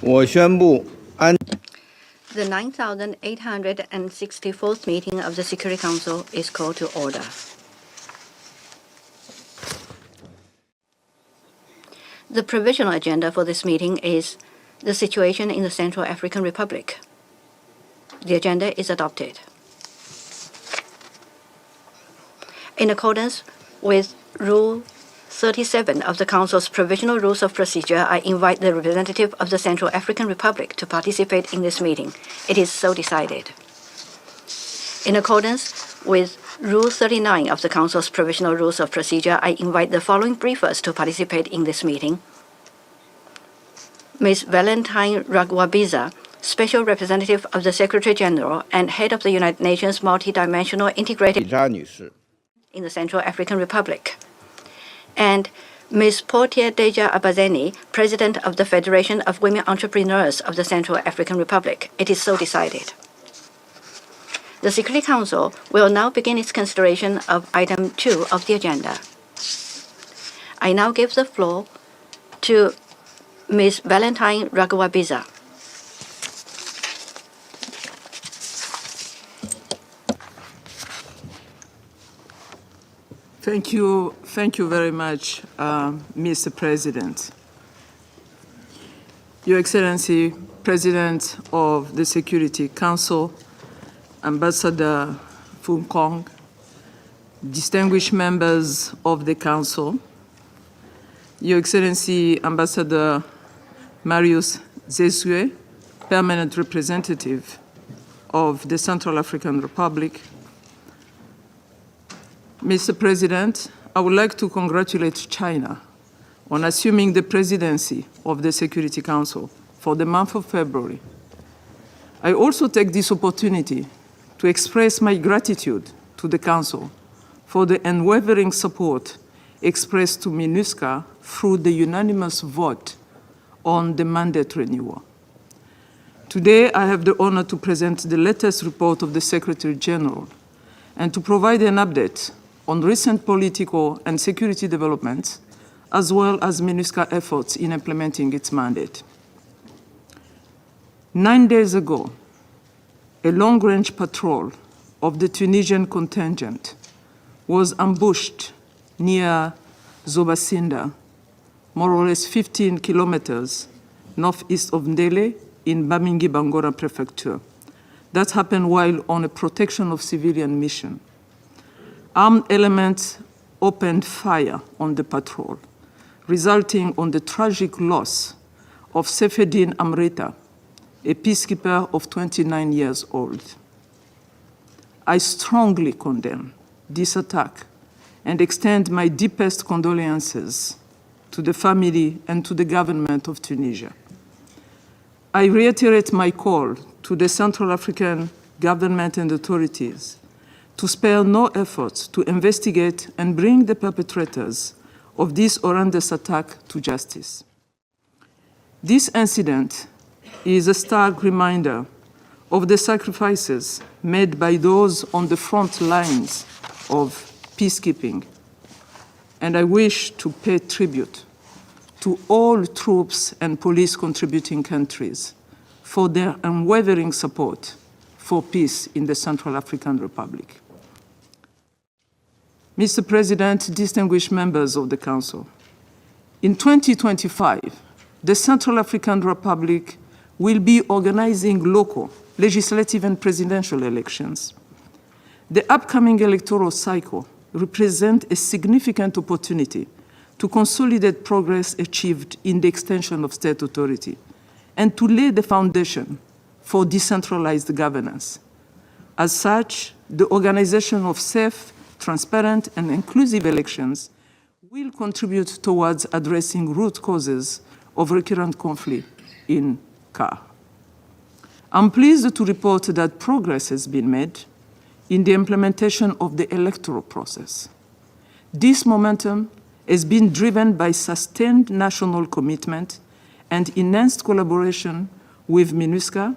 我宣布安。 The 9,864th meeting of the Security Council is called to order. The provisional agenda for this meeting is the situation in the Central African Republic. The agenda is adopted. In accordance with Rule 37 of the Council's Provisional Rules of Procedure, I invite the representative of the Central African Republic to participate in this meeting. It is so decided. In accordance with Rule 39 of the Council's Provisional Rules of Procedure, I invite the following briefers to participate in this meeting. Ms. Valentine Rugabiza, Special Representative of the Secretary General and Head of the United Nations Multidimensional Integrated in the Central African Republic. And Ms. Deja Abeni, President of the Federation of Women Entrepreneurs of the Central African Republic. It is so decided. The Security Council will now begin its consideration of item 2 of the agenda. I now give the floor to Ms. Valentine Rugabiza. Thank you very much, Mr. President. Your Excellency, President of the Security Council, Ambassador Phu Kong, distinguished members of the Council, Your Excellency, Ambassador Marius Zezue, Permanent Representative of the Central African Republic. Mr. President, I would like to congratulate China on assuming the presidency of the Security Council for the month of February. I also take this opportunity to express my gratitude to the Council for the unwavering support expressed to MINUSCA through the unanimous vote on the mandate renewal. Today, I have the honor to present the latest report of the Secretary General and to provide an update on recent political and security developments, as well as MINUSCA efforts in implementing its mandate. 9 days ago, a long-range patrol of the Tunisian contingent was ambushed near Zobasinda, more or less 15 kilometers northeast of Ndele in Bamingui-Bangoran prefecture. That happened while on a protection of civilian mission. Armed elements opened fire on the patrol, resulting on the tragic loss of Sefedin Amrita, a peacekeeper of 29 years old. I strongly condemn this attack and extend my deepest condolences to the family and to the government of Tunisia. I reiterate my call to the Central African government and authorities to spare no efforts to investigate and bring the perpetrators of this horrendous attack to justice. This incident is a stark reminder of the sacrifices made by those on the front lines of peacekeeping, and I wish to pay tribute to all troops and police contributing countries for their unwavering support for peace in the Central African Republic. Mr. President, distinguished members of the Council, in 2025, the Central African Republic will be organizing local, legislative, and presidential elections. The upcoming electoral cycle represents a significant opportunity to consolidate progress achieved in the extension of state authority and to lay the foundation for decentralized governance. As such, the organization of safe, transparent, and inclusive elections will contribute towards addressing root causes of recurrent conflict in CAR. I'm pleased to report that progress has been made in the implementation of the electoral process. This momentum has been driven by sustained national commitment and enhanced collaboration with MINUSCA,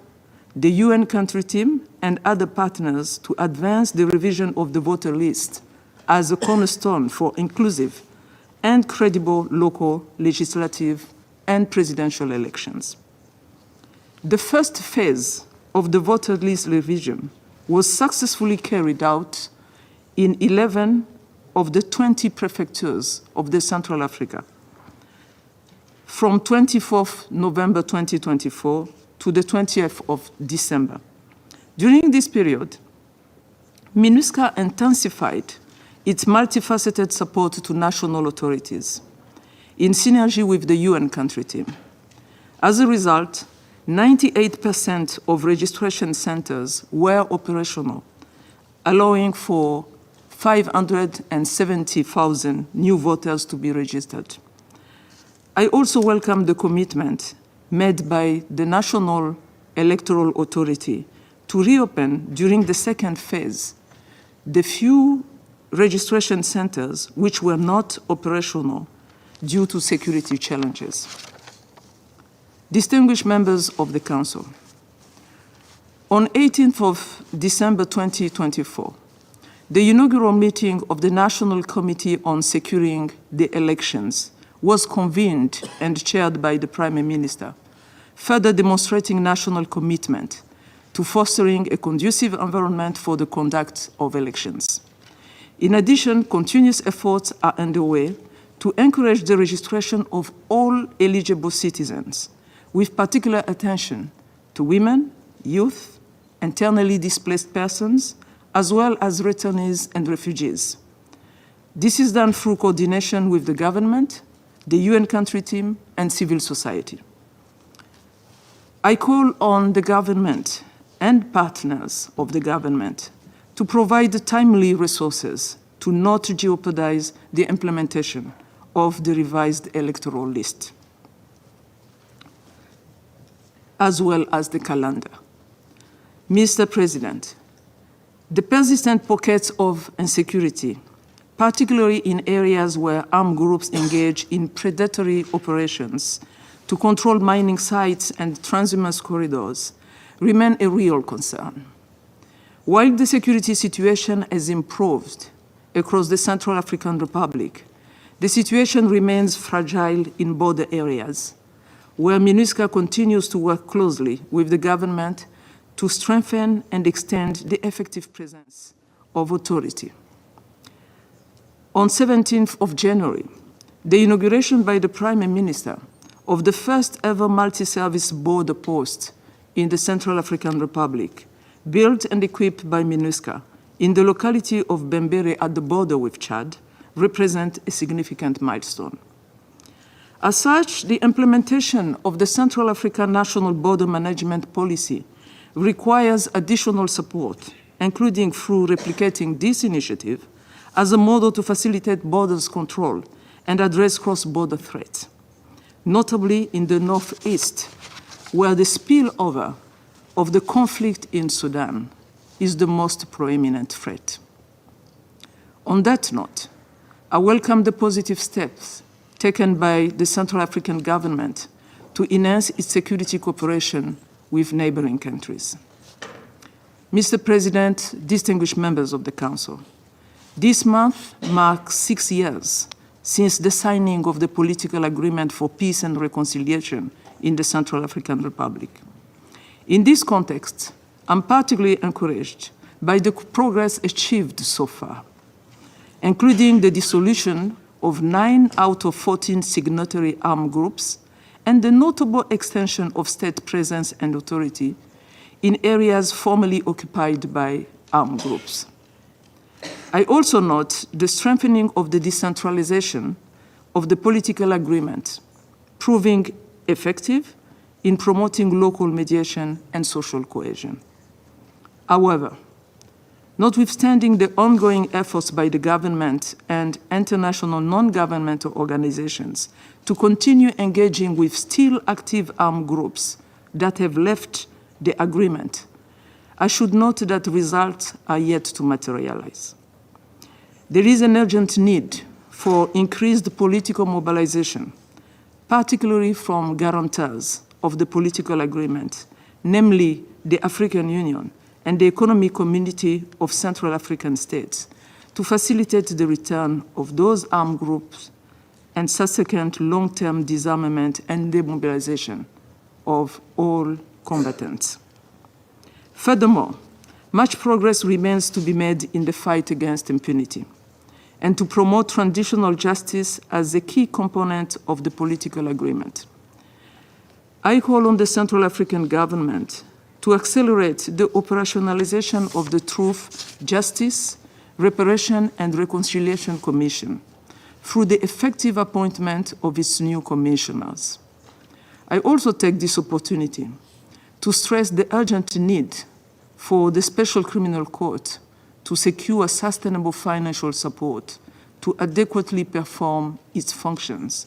the UN country team, and other partners to advance the revision of the voter list as a cornerstone for inclusive and credible local, legislative, and presidential elections. The first phase of the voter list revision was successfully carried out in 11 of the 20 prefectures of the Central Africa, from 24th November 2024 to the 20th of December. During this period, MINUSCA intensified its multifaceted support to national authorities in synergy with the UN country team. As a result, 98% of registration centers were operational, allowing for 570,000 new voters to be registered. I also welcome the commitment made by the National Electoral Authority to reopen during the second phase the few registration centers which were not operational due to security challenges. Distinguished members of the Council, on 18th of December 2024, the inaugural meeting of the National Committee on Securing the Elections was convened and chaired by the Prime Minister, further demonstrating national commitment to fostering a conducive environment for the conduct of elections. In addition, continuous efforts are underway to encourage the registration of all eligible citizens, with particular attention to women, youth, internally displaced persons, as well as returnees and refugees. This is done through coordination with the government, the UN country team, and civil society. I call on the government and partners of the government to provide timely resources to not jeopardize the implementation of the revised electoral list, as well as the calendar. Mr. President, the persistent pockets of insecurity, particularly in areas where armed groups engage in predatory operations to control mining sites and transhumance corridors, remain a real concern. While the security situation has improved across the Central African Republic, the situation remains fragile in border areas, where MINUSCA continues to work closely with the government to strengthen and extend the effective presence of authority. On 17th of January, the inauguration by the Prime Minister of the first ever multi-service border post in the Central African Republic, built and equipped by MINUSCA in the locality of Bembere at the border with Chad, represent a significant milestone. As such, the implementation of the Central African National Border Management Policy requires additional support, including through replicating this initiative as a model to facilitate borders control and address cross-border threats, notably in the northeast, where the spillover of the conflict in Sudan is the most prominent threat. On that note, I welcome the positive steps taken by the Central African government to enhance its security cooperation with neighboring countries. Mr. President, distinguished members of the Council, this month marks 6 years since the signing of the political agreement for peace and reconciliation in the Central African Republic. In this context, I'm particularly encouraged by the progress achieved so far, including the dissolution of 9 out of 14 signatory armed groups and the notable extension of state presence and authority in areas formerly occupied by armed groups. I also note the strengthening of the decentralization of the political agreement, proving effective in promoting local mediation and social cohesion. However, notwithstanding the ongoing efforts by the government and international non-governmental organizations to continue engaging with still active armed groups that have left the agreement, I should note that results are yet to materialize. There is an urgent need for increased political mobilization, particularly from guarantors of the political agreement, namely the African Union and the Economic Community of Central African States, to facilitate the return of those armed groups and subsequent long-term disarmament and demobilization of all combatants. Furthermore, much progress remains to be made in the fight against impunity and to promote transitional justice as a key component of the political agreement. I call on the Central African government to accelerate the operationalization of the Truth, Justice, Reparation and Reconciliation Commission through the effective appointment of its new commissioners. I also take this opportunity to stress the urgent need for the Special Criminal Court to secure sustainable financial support to adequately perform its functions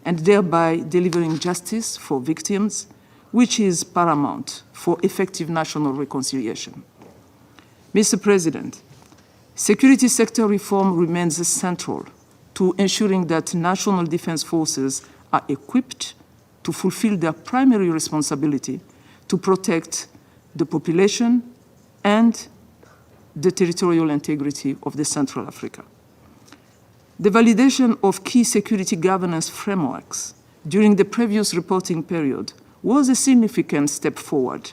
and thereby delivering justice for victims, which is paramount for effective national reconciliation. Mr. President, security sector reform remains central to ensuring that national defense forces are equipped to fulfill their primary responsibility to protect the population and the territorial integrity of the Central Africa. The validation of key security governance frameworks during the previous reporting period was a significant step forward,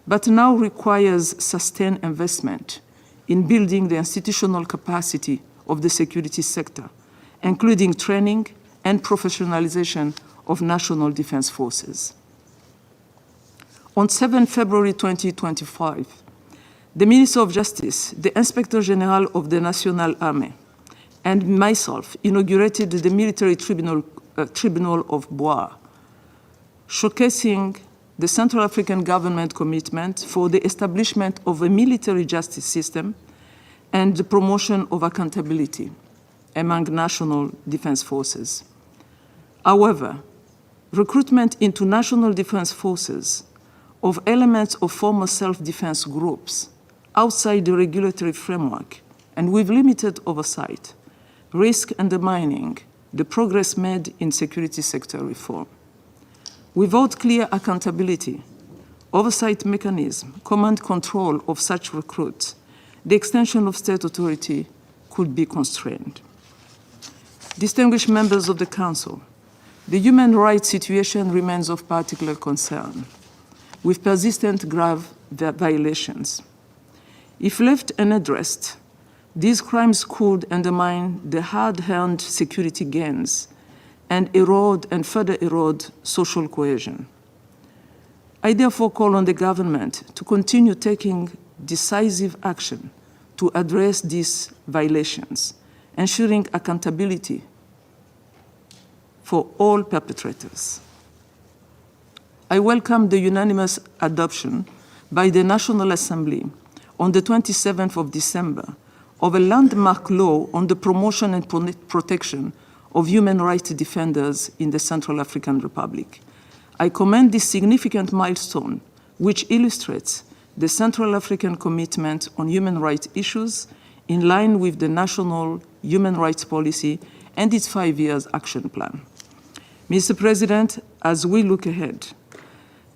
but now requires sustained investment in building the institutional capacity of the security sector, including training and professionalization of national defense forces. On 7 February 2025, the Minister of Justice, the Inspector General of the National Army, and myself inaugurated the Military Tribunal of Pora, showcasing the Central African government commitment for the establishment of a military justice system and the promotion of accountability among national defense forces. However, recruitment into national defense forces of elements of former self-defense groups outside the regulatory framework and with limited oversight risk undermining the progress made in security sector reform. Without clear accountability, oversight mechanism, command control of such recruits, the extension of state authority could be constrained. Distinguished members of the Council, the human rights situation remains of particular concern, with persistent grave violations. If left unaddressed, these crimes could undermine the hard-earned security gains and further erode social cohesion. I therefore call on the government to continue taking decisive action to address these violations, ensuring accountability for all perpetrators. I welcome the unanimous adoption by the National Assembly on the 27th of December of a landmark law on the promotion and protection of human rights defenders in the Central African Republic. I commend this significant milestone, which illustrates the Central African commitment on human rights issues in line with the national human rights policy and its 5-year action plan. Mr. President, as we look ahead,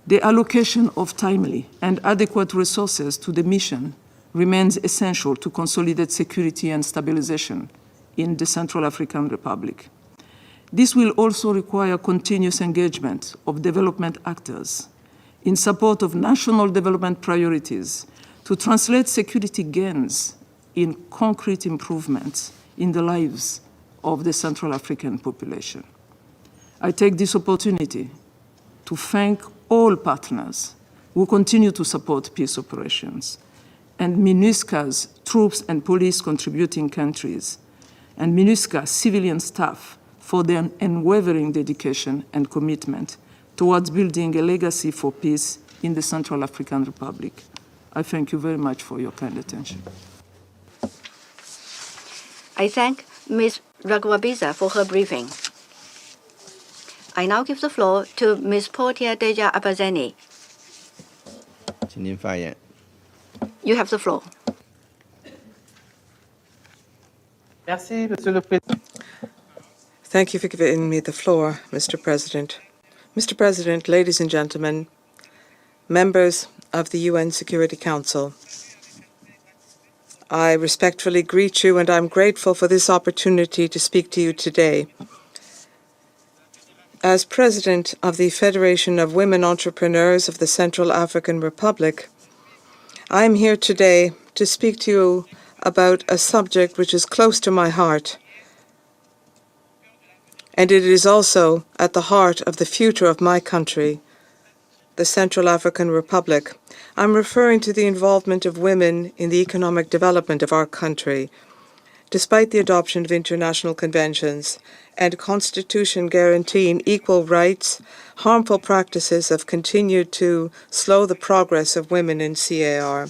the allocation of timely and adequate resources to the mission remains essential to consolidate security and stabilization in the Central African Republic. This will also require continuous engagement of development actors in support of national development priorities to translate security gains in concrete improvements in the lives of the Central African population. I take this opportunity to thank all partners who continue to support peace operations, and MINUSCA's troops and police contributing countries, and MINUSCA civilian staff for their unwavering dedication and commitment towards building a legacy for peace in the Central African Republic. I thank you very much for your kind attention. I thank Ms. Rugabiza for her briefing. I now give the floor to Ms. Portia Deja Abeni. 请您发言。 You have the floor. Merci, Monsieur le Président. Thank you for giving me the floor, Mr. President. Mr. President, ladies and gentlemen, members of the UN Security Council, I respectfully greet you and I'm grateful for this opportunity to speak to you today As President of the Federation of Women Entrepreneurs of the Central African Republic, I am here today to speak to you about a subject which is close to my heart, and it is also at the heart of the future of my country, the Central African Republic. I'm referring to the involvement of women in the economic development of our country. Despite the adoption of international conventions and a constitution guaranteeing equal rights, harmful practices have continued to slow the progress of women in CAR.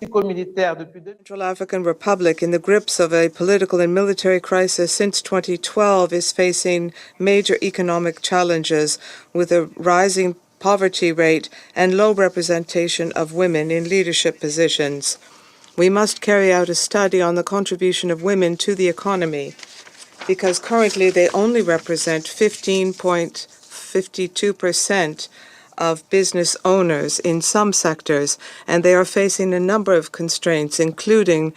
The Central African Republic, in the grips of a political and military crisis since 2012, is facing major economic challenges with a rising poverty rate and low representation of women in leadership positions. We must carry out a study on the contribution of women to the economy, because currently they only represent 15.52% of business owners in some sectors, and they are facing a number of constraints, including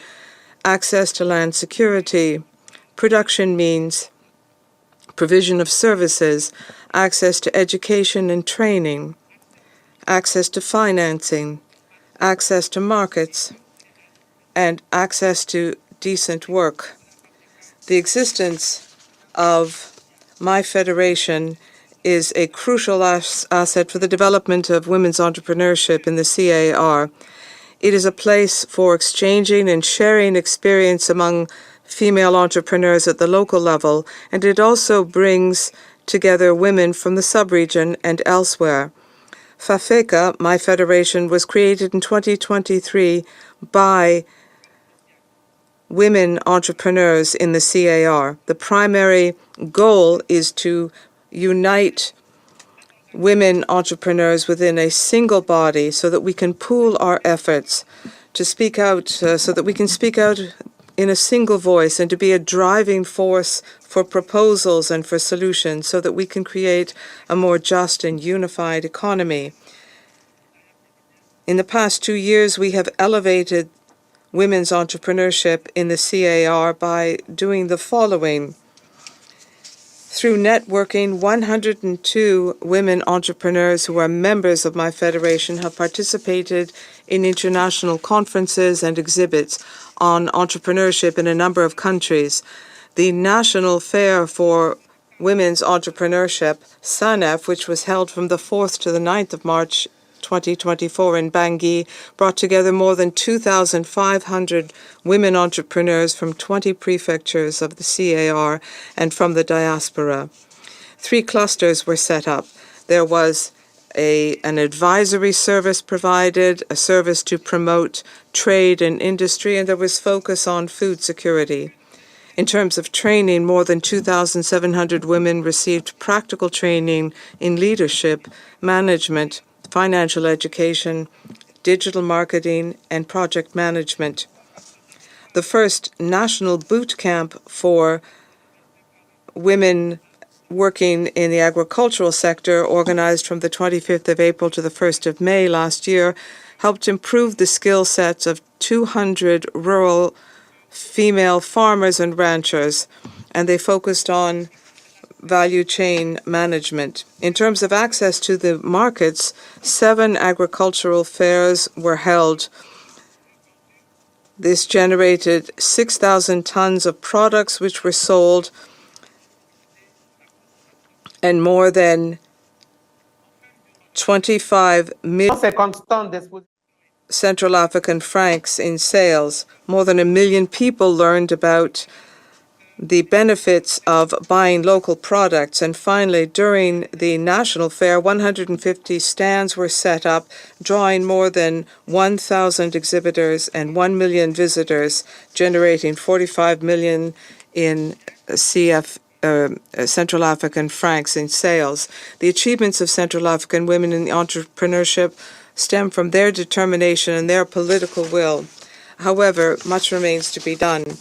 access to land security, production means, provision of services, access to education and training, access to financing, access to markets, and access to decent work. The existence of my federation is a crucial asset for the development of women's entrepreneurship in the CAR. It is a place for exchanging and sharing experience among female entrepreneurs at the local level, and it also brings together women from the sub-region and elsewhere. FAFECA, my federation, was created in 2023 by women entrepreneurs in the CAR. The primary goal is to unite women entrepreneurs within a single body so that we can pool our efforts to speak out, so that we can speak out in a single voice and to be a driving force for proposals and for solutions so that we can create a more just and unified economy. In the past 2 years, we have elevated women's entrepreneurship in the CAR by doing the following. Through networking, 102 women entrepreneurs who are members of my federation have participated in international conferences and exhibits on entrepreneurship in a number of countries. The National Fair for Women's Entrepreneurship, SANEF, which was held from the 4th to the 9th of March 2024 in Bangui, brought together more than 2,500 women entrepreneurs from 20 prefectures of the CAR and from the diaspora. 3 clusters were set up. There was an advisory service provided, a service to promote trade and industry, and there was focus on food security. In terms of training, more than 2,700 women received practical training in leadership, management, financial education, digital marketing, and project management. The first national boot camp for women working in the agricultural sector, organized from the 25th of April to the 1st of May last year, helped improve the skill sets of 200 rural female farmers and ranchers, and they focused on value chain management. In terms of access to the markets, 7 agricultural fairs were held. This generated 6,000 tons of products which were sold and more than 25 million Central African francs in sales. More than 1 million people learned about the benefits of buying local products. And finally, during the National Fair, 150 stands were set up, drawing more than 1,000 exhibitors and 1 million visitors, generating 45 million in Central African francs in sales. The achievements of Central African women in entrepreneurship stem from their determination and their political will. However, much remains to be done.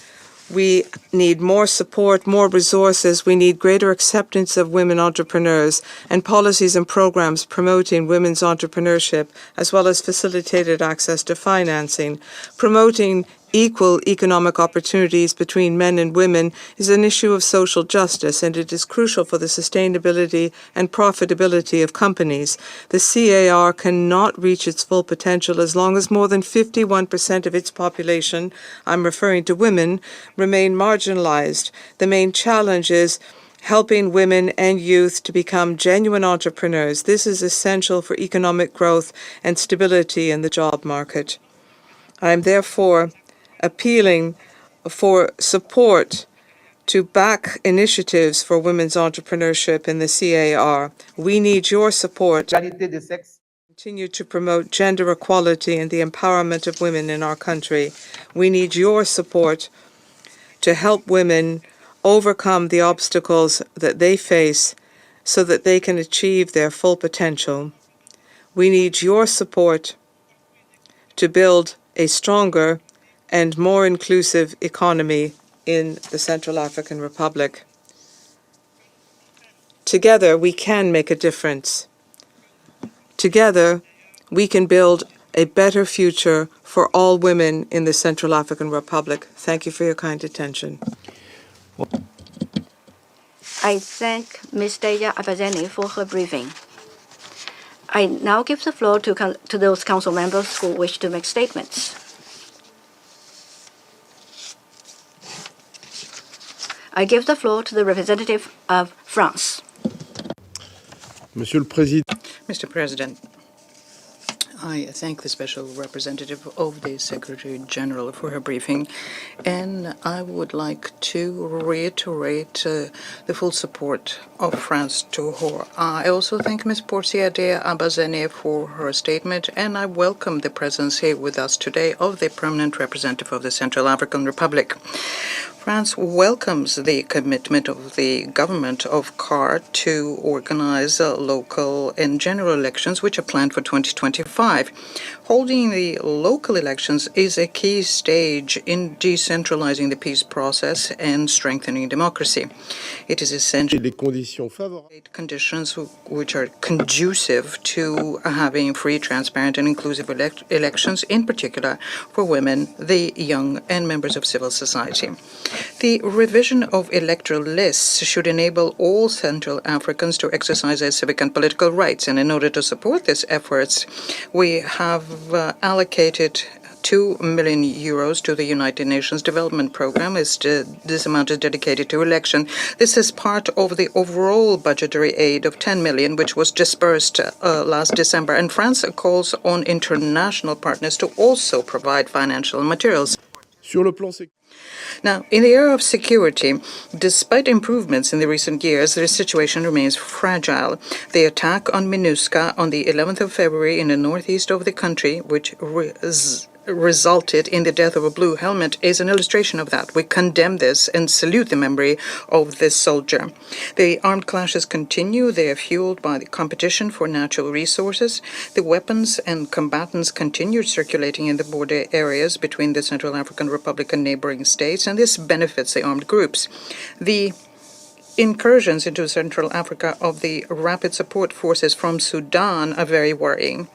We need more support, more resources. We need greater acceptance of women entrepreneurs and policies and programs promoting women's entrepreneurship, as well as facilitated access to financing. Promoting equal economic opportunities between men and women is an issue of social justice, and it is crucial for the sustainability and profitability of companies. The CAR cannot reach its full potential as long as more than 51% of its population, I'm referring to women, remain marginalized. The main challenge is helping women and youth to become genuine entrepreneurs. This is essential for economic growth and stability in the job market. I am therefore appealing for support to back initiatives for women's entrepreneurship in the CAR. We need your support to Égalité des sexes. continue to promote gender equality and the empowerment of women in our country. We need your support to help women overcome the obstacles that they face so that they can achieve their full potential. We need your support to build a stronger and more inclusive economy in the Central African Republic. Together, we can make a difference. Together, we can build a better future for all women in the Central African Republic. Thank you for your kind attention. I thank Ms. Deja Abeni for her briefing. I now give the floor to those council members who wish to make statements. I give the floor to the representative of France. Monsieur le Président, Mr. President, I thank the Special Representative of the Secretary General for her briefing, and I would like to reiterate the full support of France to her. I also thank Ms. Abeni for her statement, and I welcome the presence here with us today of the permanent representative of the Central African Republic. France welcomes the commitment of the government of CAR to organize local and general elections, which are planned for 2025. Holding the local elections is a key stage in decentralizing the peace process and strengthening democracy. It is essential les conditions favorables conditions which are conducive to having free, transparent, and inclusive elections, in particular for women, the young, and members of civil society. The revision of electoral lists should enable all Central Africans to exercise their civic and political rights, and in order to support these efforts, we have allocated 2 million euros to the United Nations Development Programme. This amount is dedicated to election. This is part of the overall budgetary aid of 10 million, which was disbursed last December. And France calls on international partners to also provide financial and materials. sur le plan Now, in the area of security, despite improvements in the recent years, the situation remains fragile. The attack on MINUSCA on the 11th of February in the northeast of the country, which resulted in the death of a blue helmet, is an illustration of that. We condemn this and salute the memory of this soldier. The armed clashes continue. They are fueled by the competition for natural resources. The weapons and combatants continue circulating in the border areas between the Central African Republic and neighboring states, and this benefits the armed groups. The incursions into Central Africa of the rapid support forces from Sudan are very worrying.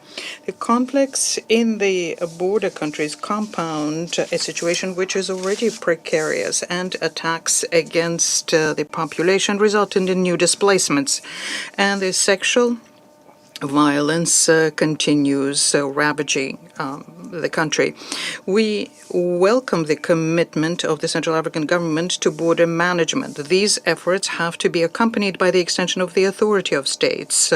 The conflicts in the border countries compound a situation which is already precarious, and attacks against the population result in new displacements. And the sexual violence continues ravaging the country. We welcome the commitment of the Central African government to border management. These efforts have to be accompanied by the extension of the authority of states.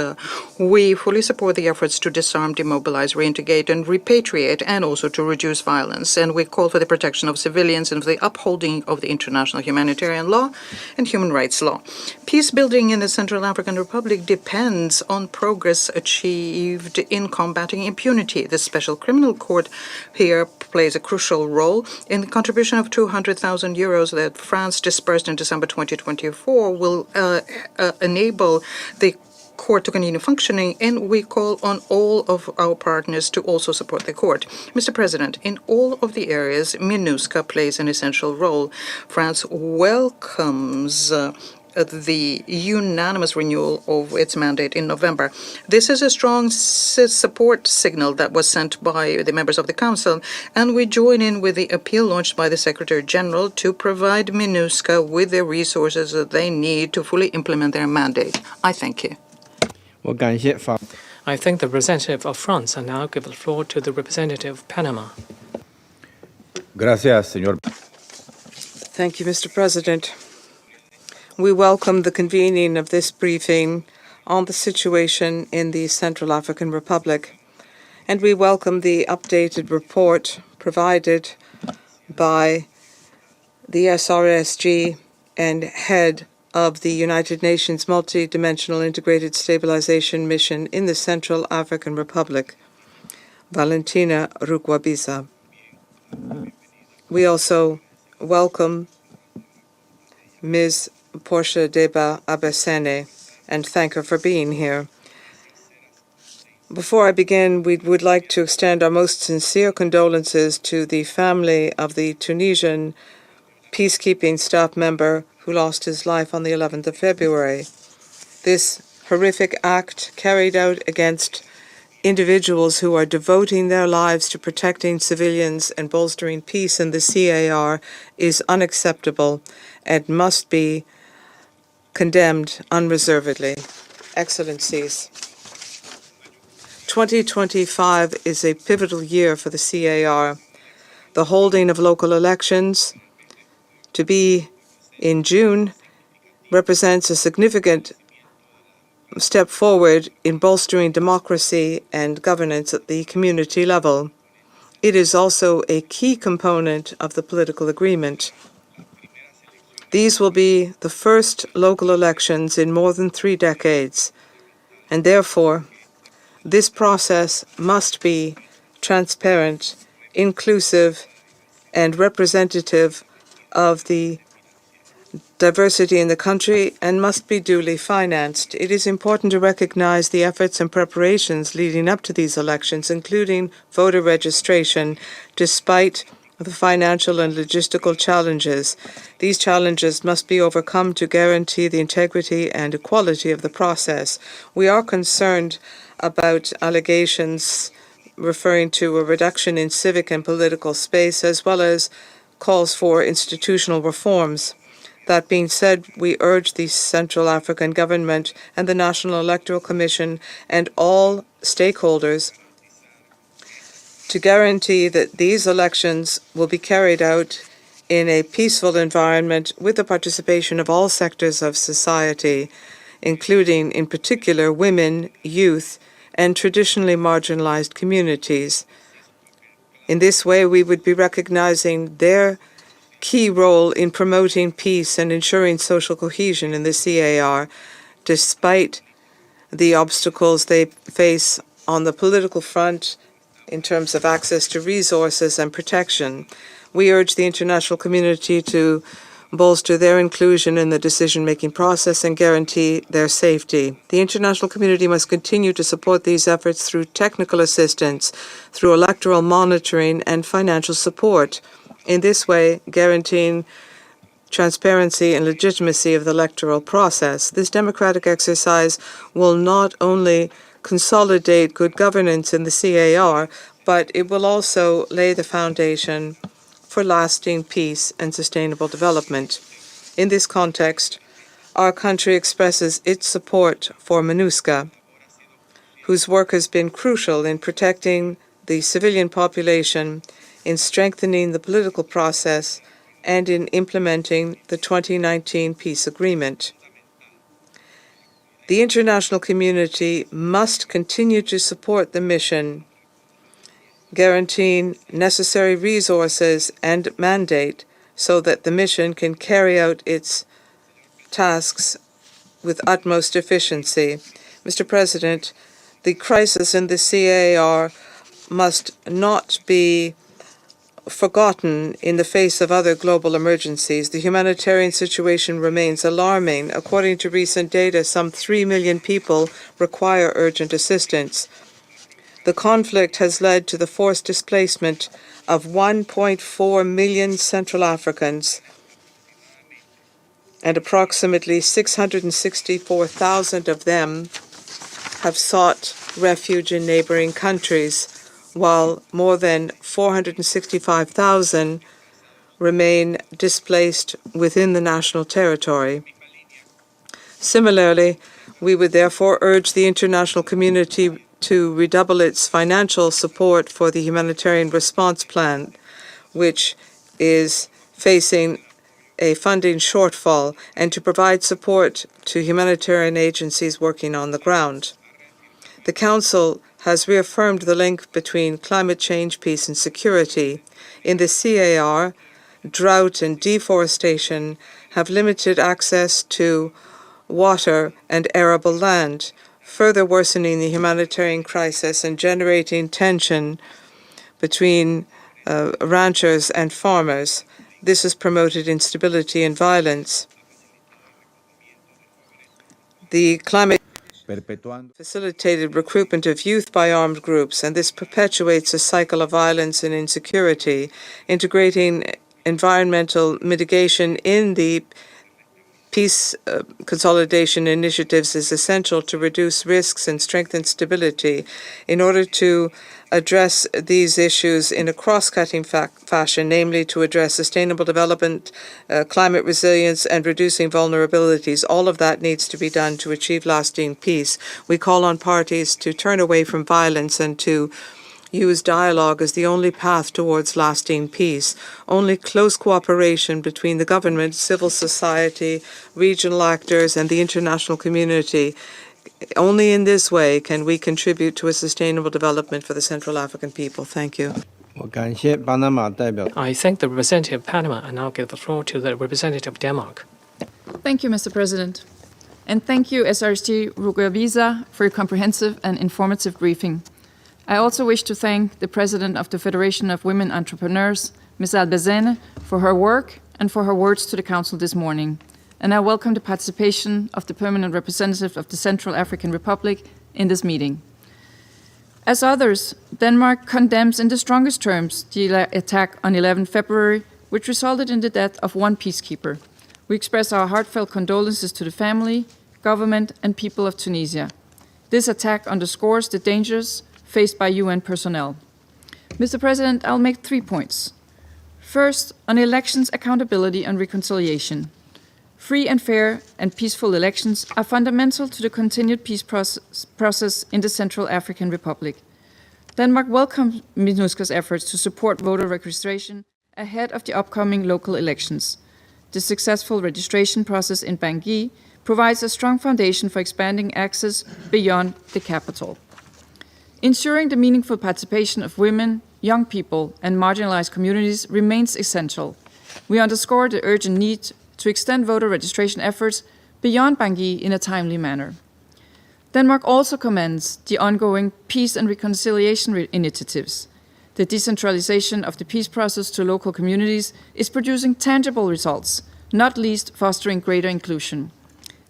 We fully support the efforts to disarm, demobilize, reintegrate, and repatriate, and also to reduce violence. And we call for the protection of civilians and for the upholding of the international humanitarian law and human rights law. Peace building in the Central African Republic depends on progress achieved in combating impunity. The Special Criminal Court here plays a crucial role in the contribution of 200,000 euros that France disbursed in December 2024 will enable the court to continue functioning, and we call on all of our partners to also support the court. Mr. President, in all of the areas, MINUSCA plays an essential role. France welcomes the unanimous renewal of its mandate in November. This is a strong support signal that was sent by the members of the Council, and we join in with the appeal launched by the Secretary General to provide MINUSCA with the resources that they need to fully implement their mandate. I thank you. I thank the representative of France and now give the floor to the representative of Panama. Gracias, señor. Thank you, Mr. President. We welcome the convening of this briefing on the situation in the Central African Republic, and we welcome the updated report provided by the SRSG and head of the United Nations Multi-Dimensional Integrated Stabilization Mission in the Central African Republic, Valentine Rugabiza. We also welcome Ms. Portia Deba Abesene and thank her for being here. Before I begin, we would like to extend our most sincere condolences to the family of the Tunisian peacekeeping staff member who lost his life on the 11th of February. This horrific act carried out against individuals who are devoting their lives to protecting civilians and bolstering peace in the CAR is unacceptable and must be condemned unreservedly. Excellencies, 2025 is a pivotal year for the CAR. The holding of local elections to be in June represents a significant step forward in bolstering democracy and governance at the community level. It is also a key component of the political agreement. These will be the first local elections in more than 3 decades, and therefore, this process must be transparent, inclusive, and representative of the diversity in the country and must be duly financed. It is important to recognize the efforts and preparations leading up to these elections, including voter registration, despite the financial and logistical challenges. These challenges must be overcome to guarantee the integrity and equality of the process. We are concerned about allegations referring to a reduction in civic and political space, as well as calls for institutional reforms. That being said, we urge the Central African Government and the National Electoral Commission and all stakeholders to guarantee that these elections will be carried out in a peaceful environment with the participation of all sectors of society, including, in particular, women, youth, and traditionally marginalized communities. In this way, we would be recognizing their key role in promoting peace and ensuring social cohesion in the CAR, despite the obstacles they face on the political front in terms of access to resources and protection. We urge the international community to bolster their inclusion in the decision-making process and guarantee their safety. The international community must continue to support these efforts through technical assistance, through electoral monitoring, and financial support. In this way, guaranteeing transparency and legitimacy of the electoral process. This democratic exercise will not only consolidate good governance in the CAR, but it will also lay the foundation for lasting peace and sustainable development. In this context, our country expresses its support for MINUSCA, whose work has been crucial in protecting the civilian population, in strengthening the political process, and in implementing the 2019 peace agreement. The international community must continue to support the mission, guaranteeing necessary resources and mandate so that the mission can carry out its tasks with utmost efficiency. Mr. President, the crisis in the CAR must not be forgotten in the face of other global emergencies. The humanitarian situation remains alarming. According to recent data, some 3 million people require urgent assistance. The conflict has led to the forced displacement of 1.4 million Central Africans. and approximately 664,000 of them have sought refuge in neighboring countries, while more than 465,000 remain displaced within the national territory. Similarly, we would therefore urge the international community to redouble its financial support for the humanitarian response plan, which is facing a funding shortfall, and to provide support to humanitarian agencies working on the ground. The Council has reaffirmed the link between climate change, peace, and security. In the CAR, drought and deforestation have limited access to water and arable land, further worsening the humanitarian crisis and generating tension between ranchers and farmers. This has promoted instability and violence. The climate facilitated recruitment of youth by armed groups, and this perpetuates a cycle of violence and insecurity. Integrating environmental mitigation in the peace consolidation initiatives is essential to reduce risks and strengthen stability. In order to address these issues in a cross-cutting fashion, namely to address sustainable development, climate resilience, and reducing vulnerabilities, all of that needs to be done to achieve lasting peace. We call on parties to turn away from violence and to use dialogue as the only path towards lasting peace. Only close cooperation between the government, civil society, regional actors, and the international community. Only in this way can we contribute to a sustainable development for the Central African people. Thank you. I thank the representative of Panama and now give the floor to the representative of Denmark. Thank you, Mr. President. And thank you, SRC Rugabiza, for your comprehensive and informative briefing. I also wish to thank the President of the Federation of Women Entrepreneurs, Ms. Albazene, for her work and for her words to the Council this morning. And I welcome the participation of the permanent representative of the Central African Republic in this meeting. As others, Denmark condemns in the strongest terms the attack on 11 February, which resulted in the death of one peacekeeper. We express our heartfelt condolences to the family, government, and people of Tunisia. This attack underscores the dangers faced by UN personnel. Mr. President, I'll make 3 points. First, on elections accountability and reconciliation. Free and fair and peaceful elections are fundamental to the continued peace process in the Central African Republic. Denmark welcomes MINUSCA's efforts to support voter registration ahead of the upcoming local elections. The successful registration process in Bangui provides a strong foundation for expanding access beyond the capital. Ensuring the meaningful participation of women, young people, and marginalized communities remains essential. We underscore the urgent need to extend voter registration efforts beyond Bangui in a timely manner. Denmark also commends the ongoing peace and reconciliation initiatives. The decentralization of the peace process to local communities is producing tangible results, not least fostering greater inclusion.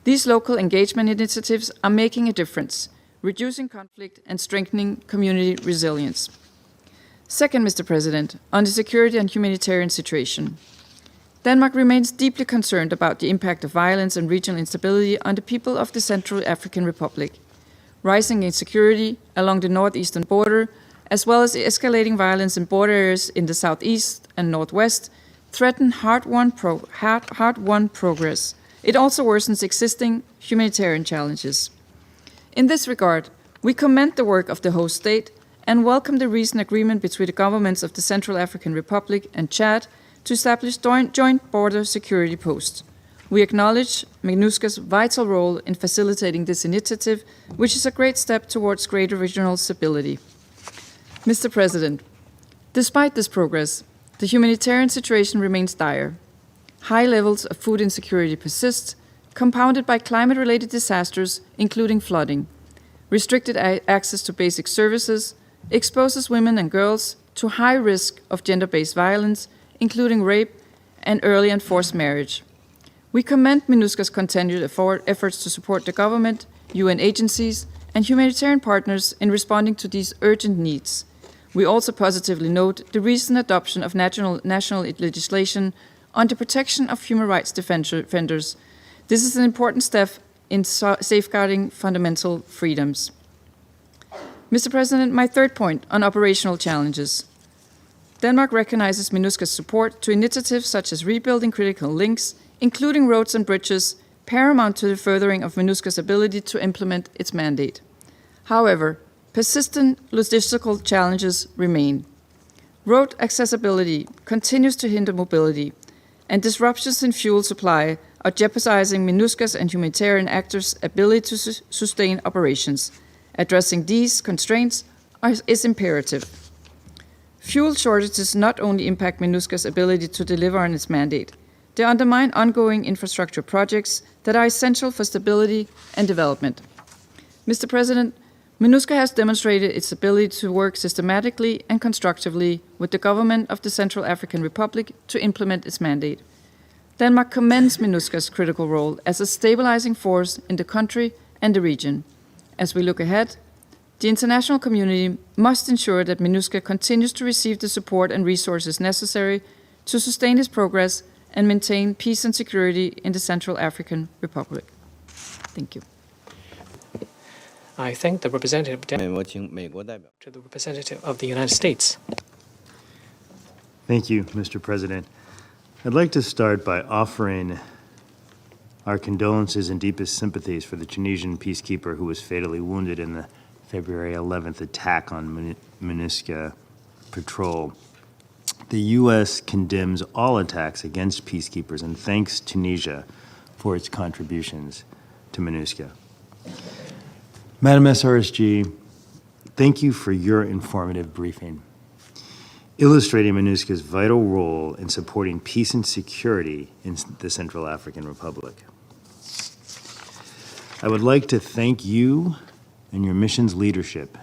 These local engagement initiatives are making a difference, reducing conflict and strengthening community resilience. Second, Mr. President, on the security and humanitarian situation. Denmark remains deeply concerned about the impact of violence and regional instability on the people of the Central African Republic. Rising insecurity along the northeastern border, as well as escalating violence in border areas in the southeast and northwest, threaten hard-won progress. It also worsens existing humanitarian challenges. In this regard, we commend the work of the host state and welcome the recent agreement between the governments of the Central African Republic and Chad to establish joint border security posts. We acknowledge MINUSCA's vital role in facilitating this initiative, which is a great step towards greater regional stability. Mr. President, despite this progress, the humanitarian situation remains dire. High levels of food insecurity persist, compounded by climate-related disasters, including flooding. Restricted access to basic services exposes women and girls to high risk of gender-based violence, including rape and early and forced marriage. We commend MINUSCA's continued efforts to support the government, UN agencies, and humanitarian partners in responding to these urgent needs. We also positively note the recent adoption of national legislation on the protection of human rights defenders. This is an important step in safeguarding fundamental freedoms. Mr. President, my third point on operational challenges. Denmark recognizes MINUSCA's support to initiatives such as rebuilding critical links, including roads and bridges, paramount to the furthering of MINUSCA's ability to implement its mandate. However, persistent logistical challenges remain. Road accessibility continues to hinder mobility, and disruptions in fuel supply are jeopardizing MINUSCA's and humanitarian actors' ability to sustain operations. Addressing these constraints is imperative. Fuel shortages not only impact MINUSCA's ability to deliver on its mandate, they undermine ongoing infrastructure projects that are essential for stability and development. Mr. President, MINUSCA has demonstrated its ability to work systematically and constructively with the government of the Central African Republic to implement its mandate. Denmark commends MINUSCA's critical role as a stabilizing force in the country and the region. As we look ahead, the international community must ensure that MINUSCA continues to receive the support and resources necessary to sustain its progress and maintain peace and security in the Central African Republic. Thank you. I thank the representative 我请美国代表。 to the representative of the United States. Thank you, Mr. President. I'd like to start by offering our condolences and deepest sympathies for the Tunisian peacekeeper who was fatally wounded in the February 11th attack on MINUSCA patrol. The U.S. condemns all attacks against peacekeepers and thanks Tunisia for its contributions to MINUSCA. Madam SRSG, thank you for your informative briefing, illustrating MINUSCA's vital role in supporting peace and security in the Central African Republic. I would like to thank you and your mission's leadership,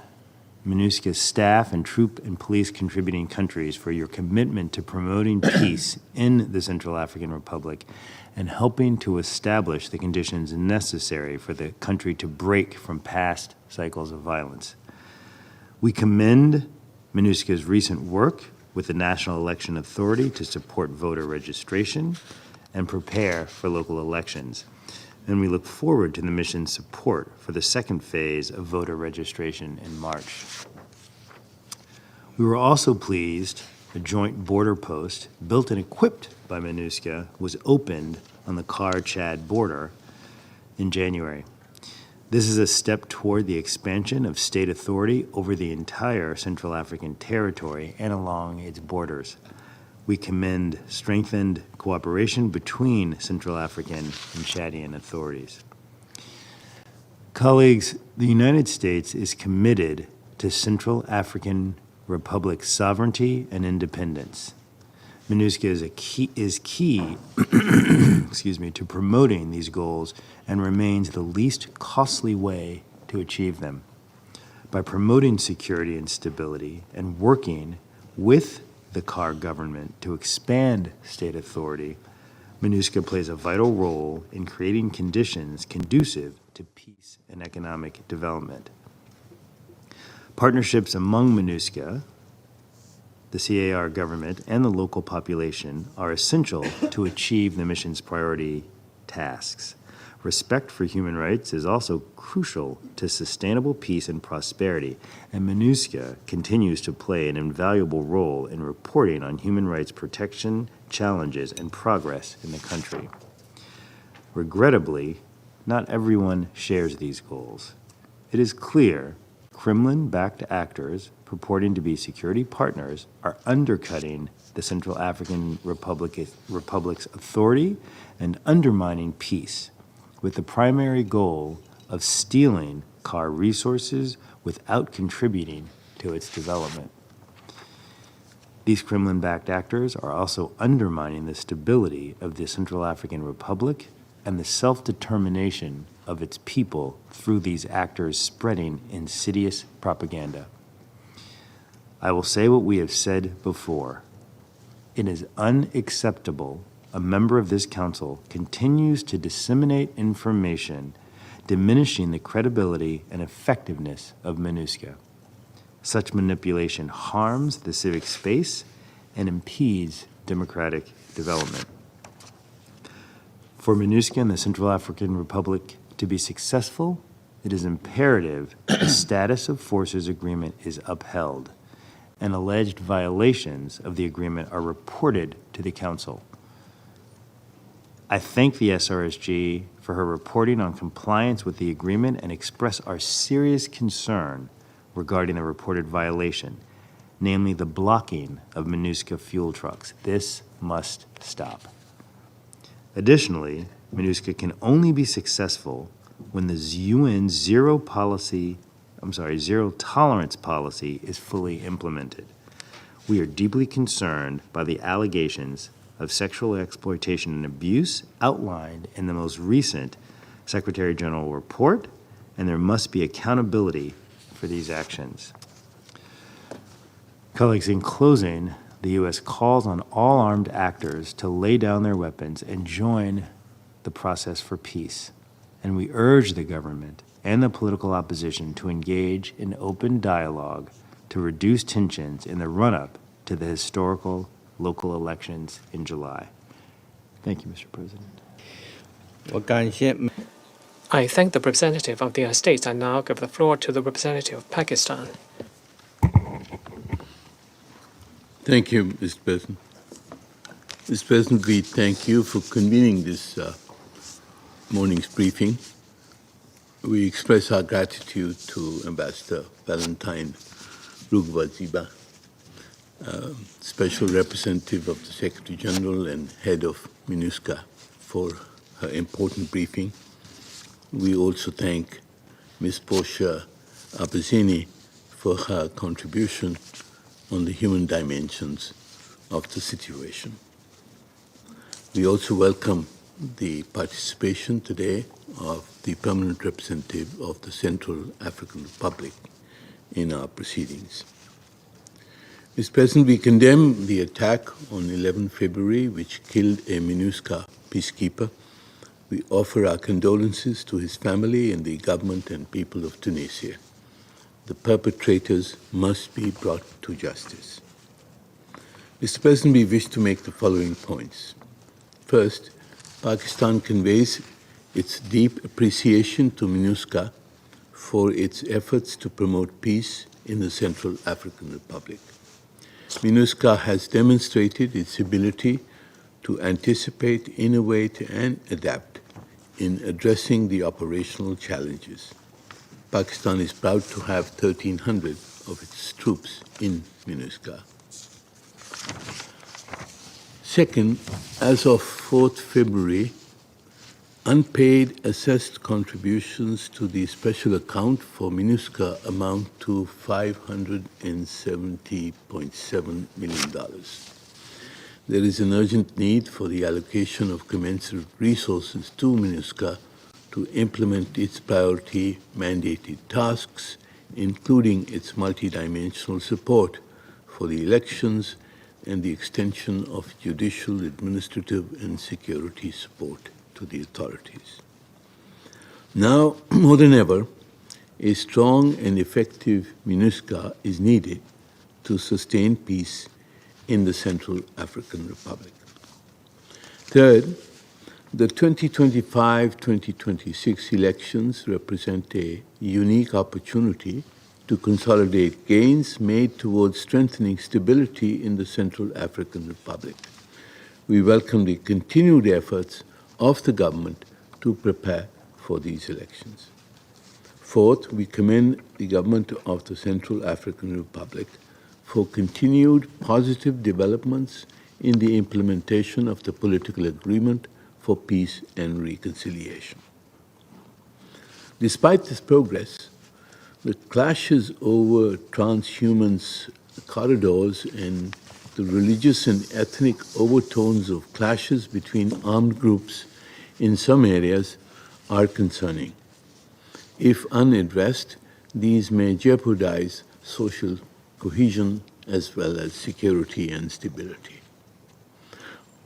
MINUSCA's staff and troop and police contributing countries, for your commitment to promoting peace in the Central African Republic and helping to establish the conditions necessary for the country to break from past cycles of violence. We commend MINUSCA's recent work with the National Election Authority to support voter registration and prepare for local elections. And we look forward to the mission's support for the second phase of voter registration in March. We were also pleased a joint border post built and equipped by MINUSCA was opened on the Chad border in January. This is a step toward the expansion of state authority over the entire Central African territory and along its borders. We commend strengthened cooperation between Central African and Chadian authorities. Colleagues, the United States is committed to Central African Republic sovereignty and independence. MINUSCA is key to promoting these goals and remains the least costly way to achieve them. By promoting security and stability and working with the CAR government to expand state authority, MINUSCA plays a vital role in creating conditions conducive to peace and economic development. Partnerships among MINUSCA, the CAR government, and the local population are essential to achieve the mission's priority tasks. Respect for human rights is also crucial to sustainable peace and prosperity, and MINUSCA continues to play an invaluable role in reporting on human rights protection, challenges, and progress in the country. Regrettably, not everyone shares these goals. It is clear Kremlin-backed actors purporting to be security partners are undercutting the Central African Republic's authority and undermining peace, with the primary goal of stealing CAR resources without contributing to its development. These Kremlin-backed actors are also undermining the stability of the Central African Republic and the self-determination of its people through these actors spreading insidious propaganda. I will say what we have said before. It is unacceptable a member of this council continues to disseminate information diminishing the credibility and effectiveness of MINUSCA. Such manipulation harms the civic space and impedes democratic development. For MINUSCA and the Central African Republic to be successful, it is imperative the status of forces agreement is upheld and alleged violations of the agreement are reported to the Council. I thank the SRSG for her reporting on compliance with the agreement and express our serious concern regarding the reported violation, namely the blocking of MINUSCA fuel trucks. This must stop. Additionally, MINUSCA can only be successful when the UN zero tolerance policy is fully implemented. We are deeply concerned by the allegations of sexual exploitation and abuse outlined in the most recent Secretary General report, and there must be accountability for these actions. Colleagues, in closing, the U.S. calls on all armed actors to lay down their weapons and join the process for peace. And we urge the government and the political opposition to engage in open dialogue to reduce tensions in the run-up to the historical local elections in July. Thank you, Mr. President. I thank the representative of the United States. I now give the floor to the representative of Pakistan. Thank you, Mr. President. Mr. President, we thank you for convening this morning's briefing. We express our gratitude to Ambassador Valentine Rugabiza, Special Representative of the Secretary General and Head of MINUSCA, for her important briefing. We also thank Ms. Pora Abeni for her contribution on the human dimensions of the situation. We also welcome the participation today of the permanent representative of the Central African Republic in our proceedings. Mr. President, we condemn the attack on 11 February, which killed a MINUSCA peacekeeper. We offer our condolences to his family and the government and people of Tunisia. The perpetrators must be brought to justice. Mr. President, we wish to make the following points. First, Pakistan conveys its deep appreciation to MINUSCA for its efforts to promote peace in the Central African Republic. MINUSCA has demonstrated its ability to anticipate, innovate, and adapt in addressing the operational challenges. Pakistan is proud to have 1,300 of its troops in MINUSCA. Second, as of 4th February, unpaid assessed contributions to the special account for MINUSCA amount to $570.7 million. There is an urgent need for the allocation of commensurate resources to MINUSCA to implement its priority mandated tasks, including its multidimensional support for the elections and the extension of judicial, administrative, and security support to the authorities. Now, more than ever, a strong and effective MINUSCA is needed to sustain peace in the Central African Republic. Third, the 2025-2026 elections represent a unique opportunity to consolidate gains made towards strengthening stability in the Central African Republic. We welcome the continued efforts of the government to prepare for these elections. Fourth, we commend the government of the Central African Republic for continued positive developments in the implementation of the political agreement for peace and reconciliation. Despite this progress, the clashes over transhuman corridors and the religious and ethnic overtones of clashes between armed groups in some areas are concerning. If unaddressed, these may jeopardize social cohesion as well as security and stability.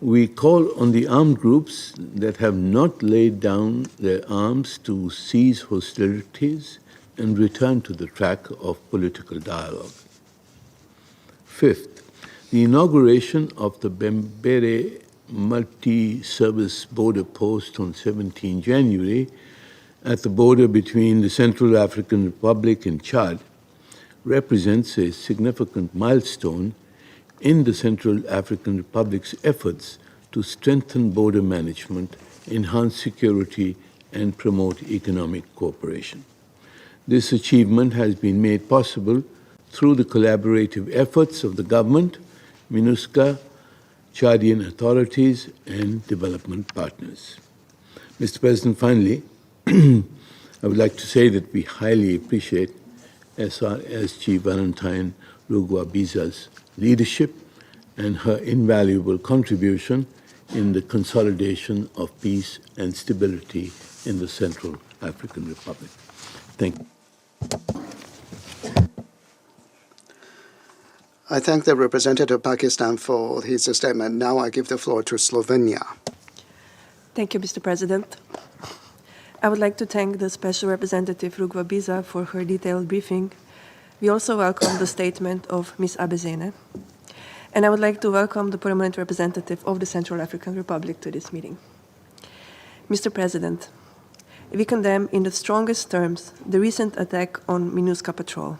We call on the armed groups that have not laid down their arms to cease hostilities and return to the track of political dialogue. Fifth, the inauguration of the Bambere multi-service border post on 17 January at the border between the Central African Republic and Chad represents a significant milestone in the Central African Republic's efforts to strengthen border management, enhance security, and promote economic cooperation. This achievement has been made possible through the collaborative efforts of the government, MINUSCA, Chadian authorities, and development partners. Mr. President, finally, I would like to say that we highly appreciate SRSG Valentine Rugabiza's leadership and her invaluable contribution in the consolidation of peace and stability in the Central African Republic. Thank you. I thank the representative of Pakistan for his statement. Now I give the floor to Slovenia. Thank you, Mr. President. I would like to thank the Special Representative Rugabiza for her detailed briefing. We also welcome the statement of Ms. Abeni. And I would like to welcome the permanent representative of the Central African Republic to this meeting. Mr. President, we condemn in the strongest terms the recent attack on MINUSCA patrol.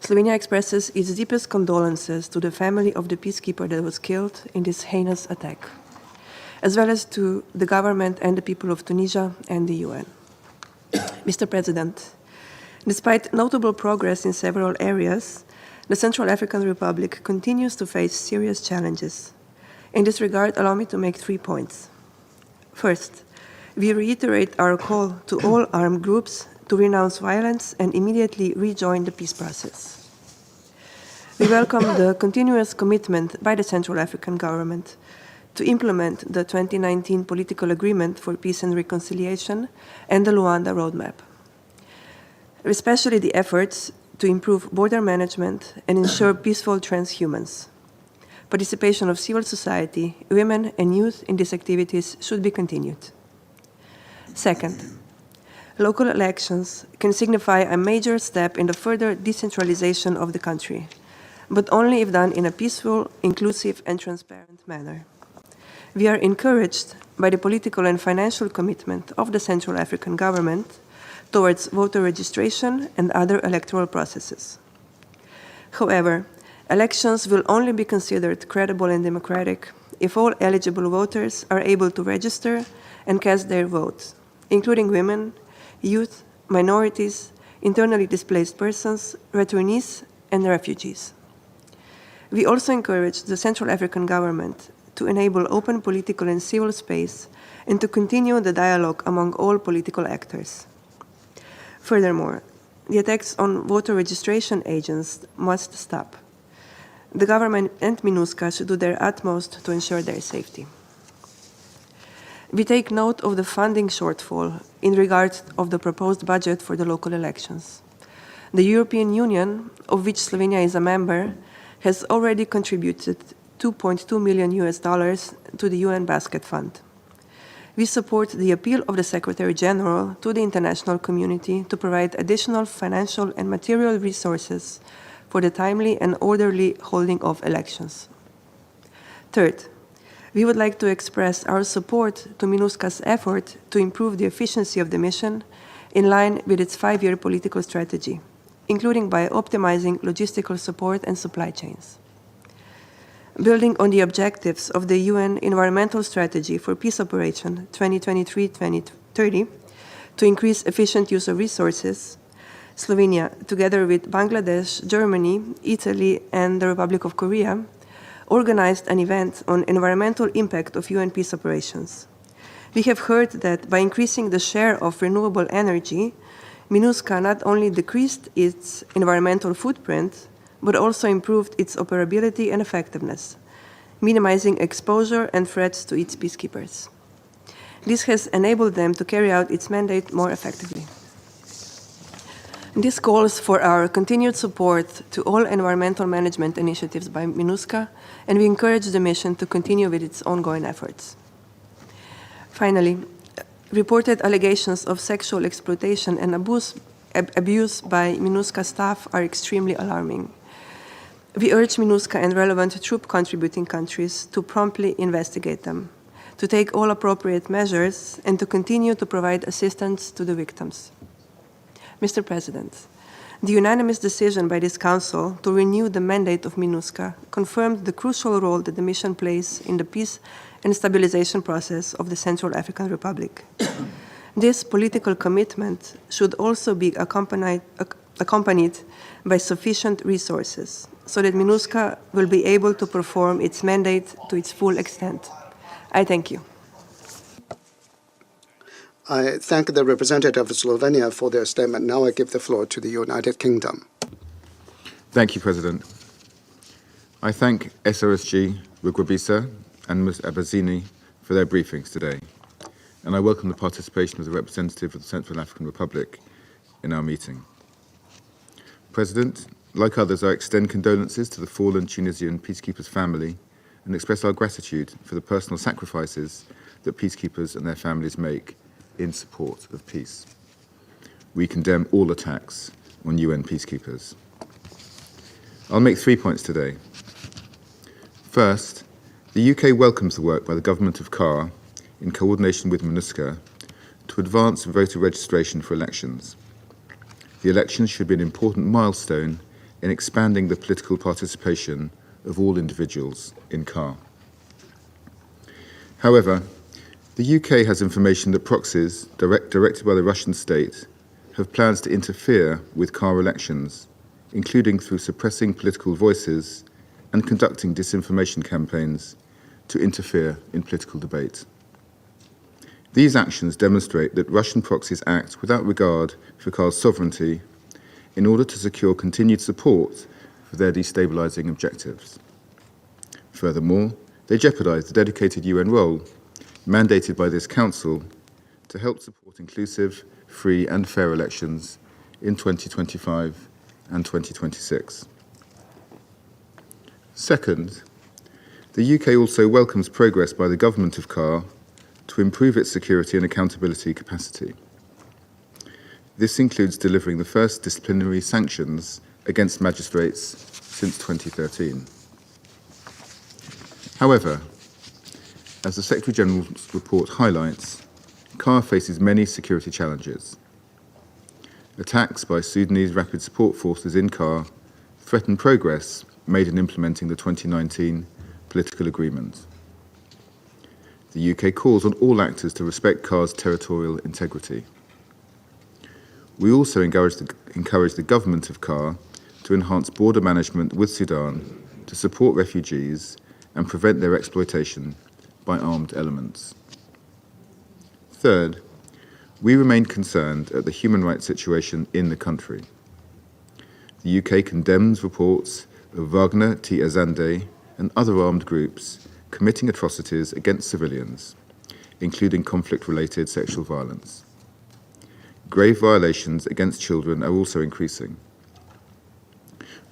Slovenia expresses its deepest condolences to the family of the peacekeeper that was killed in this heinous attack, as well as to the government and the people of Tunisia and the UN. Mr. President, despite notable progress in several areas, the Central African Republic continues to face serious challenges. In this regard, allow me to make 3 points. First, we reiterate our call to all armed groups to renounce violence and immediately rejoin the peace process. We welcome the continuous commitment by the Central African government to implement the 2019 Political Agreement for Peace and Reconciliation and the Luanda Roadmap, especially the efforts to improve border management and ensure peaceful transhumance. Participation of civil society, women and youth in these activities should be continued. Second, local elections can signify a major step in the further decentralization of the country, but only if done in a peaceful, inclusive, and transparent manner. We are encouraged by the political and financial commitment of the Central African government towards voter registration and other electoral processes. However, elections will only be considered credible and democratic if all eligible voters are able to register and cast their votes, including women, youth, minorities, internally displaced persons, returnees, and refugees. We also encourage the Central African government to enable open political and civil space and to continue the dialogue among all political actors. Furthermore, the attacks on voter registration agents must stop. The government and MINUSCA should do their utmost to ensure their safety. We take note of the funding shortfall in regard of the proposed budget for the local elections. The European Union, of which Slovenia is a member, has already contributed $2.2 million to the UN Basket Fund. We support the appeal of the Secretary General to the international community to provide additional financial and material resources for the timely and orderly holding of elections. Third, we would like to express our support to MINUSCA's effort to improve the efficiency of the mission in line with its 5-year political strategy, including by optimizing logistical support and supply chains. Building on the objectives of the UN Environmental Strategy for Peace Operation 2023-2030 to increase efficient use of resources, Slovenia, together with Bangladesh, Germany, Italy, and the Republic of Korea, organized an event on environmental impact of UN peace operations. We have heard that by increasing the share of renewable energy, MINUSCA not only decreased its environmental footprint, but also improved its operability and effectiveness, minimizing exposure and threats to its peacekeepers. This has enabled them to carry out its mandate more effectively. This calls for our continued support to all environmental management initiatives by MINUSCA, and we encourage the mission to continue with its ongoing efforts. Finally, reported allegations of sexual exploitation and abuse by MINUSCA staff are extremely alarming. We urge MINUSCA and relevant troop-contributing countries to promptly investigate them, to take all appropriate measures, and to continue to provide assistance to the victims. Mr. President, the unanimous decision by this Council to renew the mandate of MINUSCA confirmed the crucial role that the mission plays in the peace and stabilization process of the Central African Republic. This political commitment should also be accompanied by sufficient resources so that MINUSCA will be able to perform its mandate to its full extent. I thank you. I thank the representative of Slovenia for their statement. Now I give the floor to the United Kingdom. Thank you, President. I thank SRSG, Rugabiza, and Ms. Abeni for their briefings today, and I welcome the participation of the representative of the Central African Republic in our meeting. President, like others, I extend condolences to the fallen Tunisian peacekeepers' family and express our gratitude for the personal sacrifices that peacekeepers and their families make in support of peace. We condemn all attacks on UN peacekeepers. I'll make 3 points today. First, the UK welcomes the work by the Government of CAR in coordination with MINUSCA to advance voter registration for elections. The elections should be an important milestone in expanding the political participation of all individuals in CAR. However, the UK has information that proxies directed by the Russian state have plans to interfere with CAR elections, including through suppressing political voices and conducting disinformation campaigns to interfere in political debate. These actions demonstrate that Russian proxies act without regard for CAR's sovereignty in order to secure continued support for their destabilizing objectives. Furthermore, they jeopardize the dedicated UN role mandated by this Council to help support inclusive, free and fair elections in 2025 and 2026. Second, the UK also welcomes progress by the Government of CAR to improve its security and accountability capacity. This includes delivering the first disciplinary sanctions against magistrates since 2013. However, as the Secretary-General's report highlights, CAR faces many security challenges. Attacks by Sudanese Rapid Support Forces in CAR threaten progress made in implementing the 2019 political agreement. The UK calls on all actors to respect CAR's territorial integrity. We also encourage the government of CAR to enhance border management with Sudan to support refugees and prevent their exploitation by armed elements. Third, we remain concerned at the human rights situation in the country. The UK condemns reports of Wagner, T-Azande, and other armed groups committing atrocities against civilians, including conflict-related sexual violence. Grave violations against children are also increasing.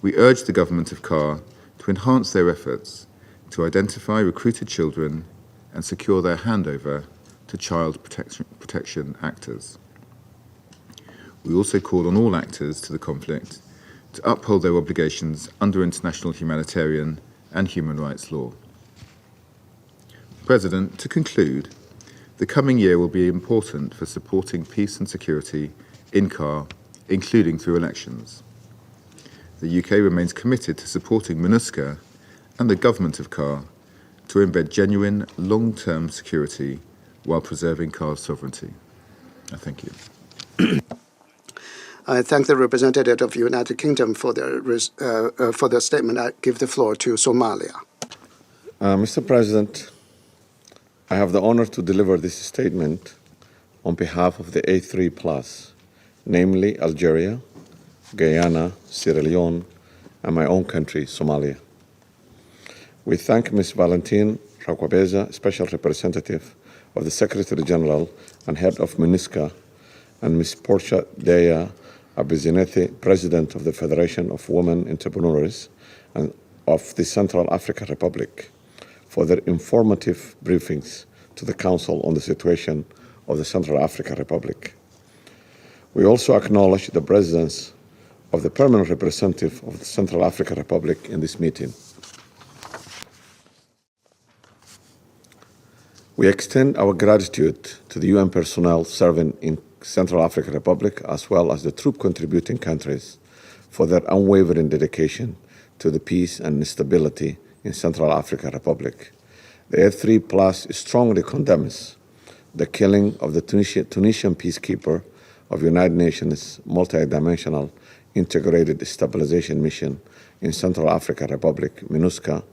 We urge the government of CAR to enhance their efforts to identify recruited children and secure their handover to child protection actors. We also call on all actors to the conflict to uphold their obligations under international humanitarian and human rights law. President, to conclude, the coming year will be important for supporting peace and security in CAR, including through elections. The UK remains committed to supporting MINUSCA and the government of CAR to embed genuine, long-term security while preserving CAR's sovereignty. I thank you. I thank the representative of the United Kingdom for their statement. I give the floor to Somalia. Mr. President, I have the honor to deliver this statement on behalf of the A3+, namely Algeria, Guyana, Sierra Leone, and my own country, Somalia. We thank Ms. Valentine Rugabiza, Special Representative of the Secretary General and Head of MINUSCA, and Ms. Pora Deja, President of the Federation of Women Entrepreneurs and of the Central African Republic, for their informative briefings to the Council on the situation of the Central African Republic. We also acknowledge the presence of the permanent representative of the Central African Republic in this meeting. We extend our gratitude to the UN personnel serving in Central African Republic, as well as the troop contributing countries, for their unwavering dedication to the peace and stability in Central African Republic. The A3+ strongly condemns the killing of the Tunisian peacekeeper of United Nations Multidimensional Integrated Stabilization Mission in Central African Republic, MINUSCA,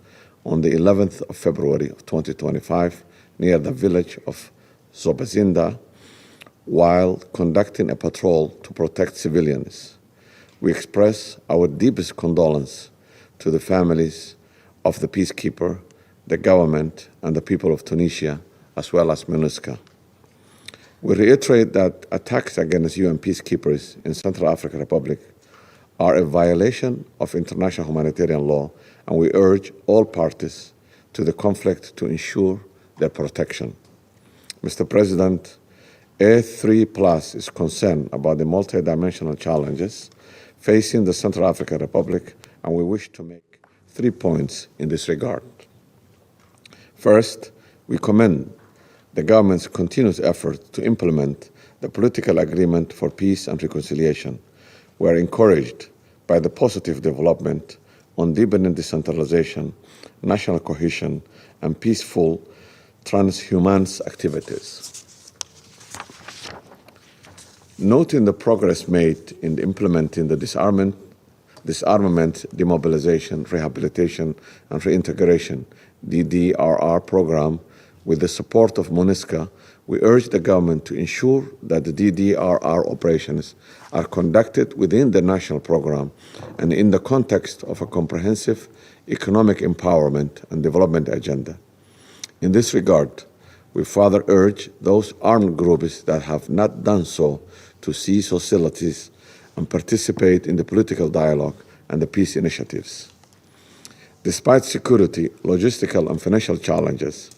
on the 11th of February of 2025 near the village of Zobazinda while conducting a patrol to protect civilians. We express our deepest condolence to the families of the peacekeeper, the government, and the people of Tunisia, as well as MINUSCA. We reiterate that attacks against UN peacekeepers in Central African Republic are a violation of international humanitarian law, and we urge all parties to the conflict to ensure their protection. Mr. President, A3+ is concerned about the multidimensional challenges facing the Central African Republic, and we wish to make 3 points in this regard. First, we commend the government's continuous effort to implement the political agreement for peace and reconciliation. We are encouraged by the positive development on deepening decentralization, national cohesion, and peaceful transhumance activities. Noting the progress made in implementing the disarmament, demobilization, rehabilitation, and reintegration DDRR program with the support of MINUSCA, we urge the government to ensure that the DDRR operations are conducted within the national program and in the context of a comprehensive economic empowerment and development agenda. In this regard, we further urge those armed groups that have not done so to cease hostilities and participate in the political dialogue and the peace initiatives. Despite security, logistical, and financial challenges,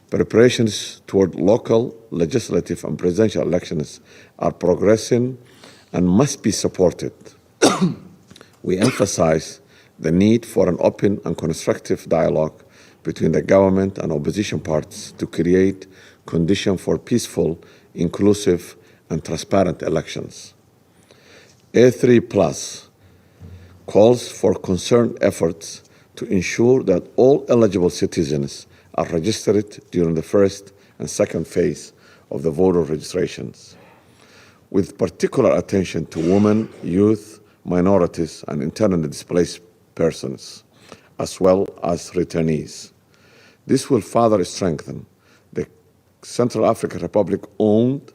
preparations toward local, legislative, and presidential elections are progressing and must be supported. We emphasize the need for an open and constructive dialogue between the government and opposition parties to create conditions for peaceful, inclusive, and transparent elections. A3+ calls for concerned efforts to ensure that all eligible citizens are registered during the first and second phase of the voter registrations, with particular attention to women, youth, minorities, and internally displaced persons, as well as returnees. This will further strengthen the Central African Republic-owned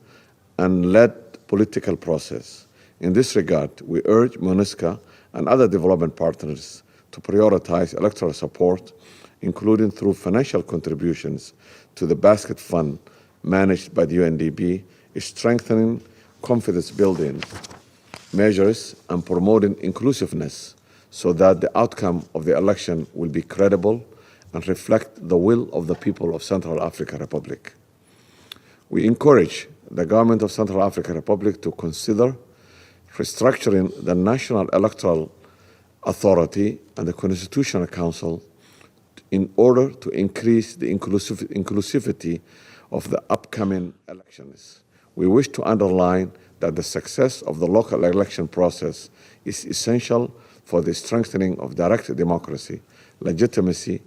and led political process. In this regard, we urge MINUSCA and other development partners to prioritize electoral support, including through financial contributions to the basket fund managed by the UNDP, strengthening confidence-building measures and promoting inclusiveness so that the outcome of the election will be credible and reflect the will of the people of Central African Republic. We encourage the government of Central African Republic to consider restructuring the National Electoral Authority and the Constitutional Council in order to increase the inclusivity of the upcoming elections. We wish to underline that the success of the local election process is essential for the strengthening of direct democracy, legitimacy,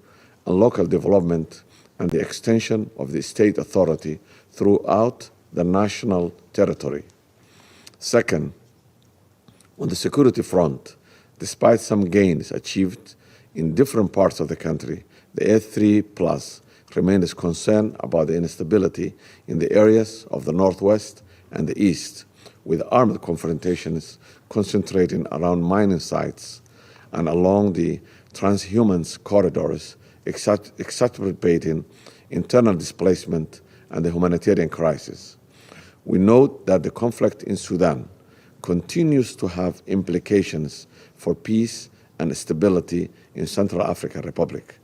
and local development, and the extension of the state authority throughout the national territory. Second, on the security front, despite some gains achieved in different parts of the country, the A3+ remains concerned about the instability in the areas of the northwest and the east, with armed confrontations concentrating around mining sites and along the transhumance corridors, exacerbating internal displacement and the humanitarian crisis. We note that the conflict in Sudan continues to have implications for peace and stability in Central African Republic.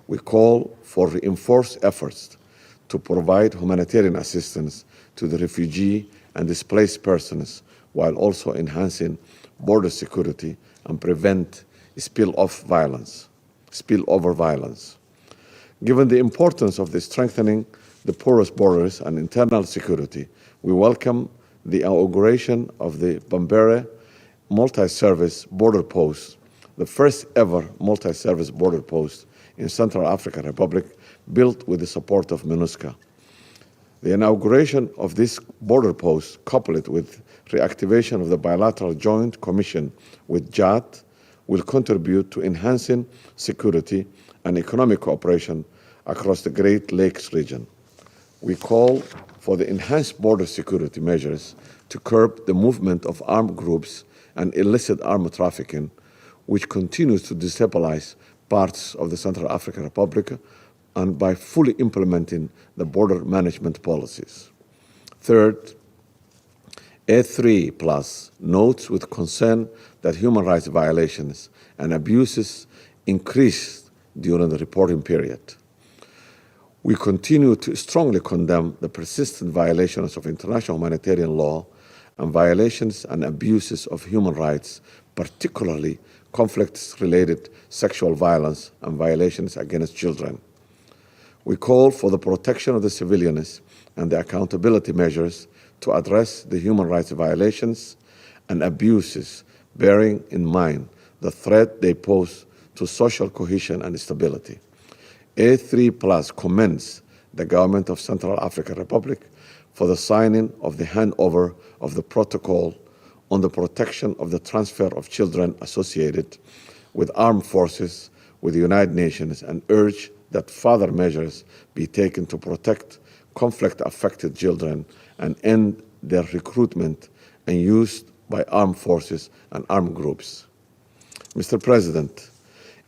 We call for reinforced efforts to provide humanitarian assistance to the refugee and displaced persons while also enhancing border security and prevent spillover violence. Given the importance of strengthening the porous borders and internal security, we welcome the inauguration of the Bambere multi-service border post, the first ever multi-service border post in Central African Republic, built with the support of MINUSCA. The inauguration of this border post, coupled with reactivation of the bilateral joint commission with Chad, will contribute to enhancing security and economic cooperation across the Great Lakes region. We call for the enhanced border security measures to curb the movement of armed groups and illicit arms trafficking, which continues to destabilize parts of the Central African Republic, and by fully implementing the border management policies. Third, A3+ notes with concern that human rights violations and abuses increased during the reporting period. We continue to strongly condemn the persistent violations of international humanitarian law and violations and abuses of human rights, particularly conflicts-related sexual violence and violations against children. We call for the protection of the civilians and the accountability measures to address the human rights violations and abuses, bearing in mind the threat they pose to social cohesion and stability. A3+ commends the government of Central African Republic for the signing of the handover of the protocol on the protection of the transfer of children associated with armed forces with the United Nations, and urge that further measures be taken to protect conflict-affected children and end their recruitment and use by armed forces and armed groups. Mr. President,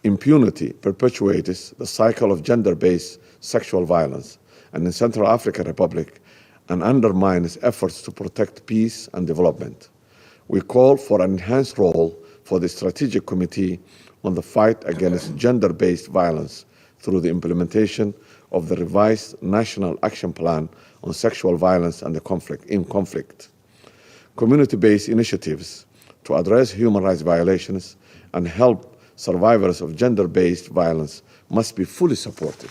impunity perpetuates the cycle of gender-based sexual violence and in Central African Republic and undermines efforts to protect peace and development. We call for an enhanced role for the Strategic Committee on the fight against gender-based violence through the implementation of the revised National Action Plan on Sexual Violence and Conflict. Community-based initiatives to address human rights violations and help survivors of gender-based violence must be fully supported.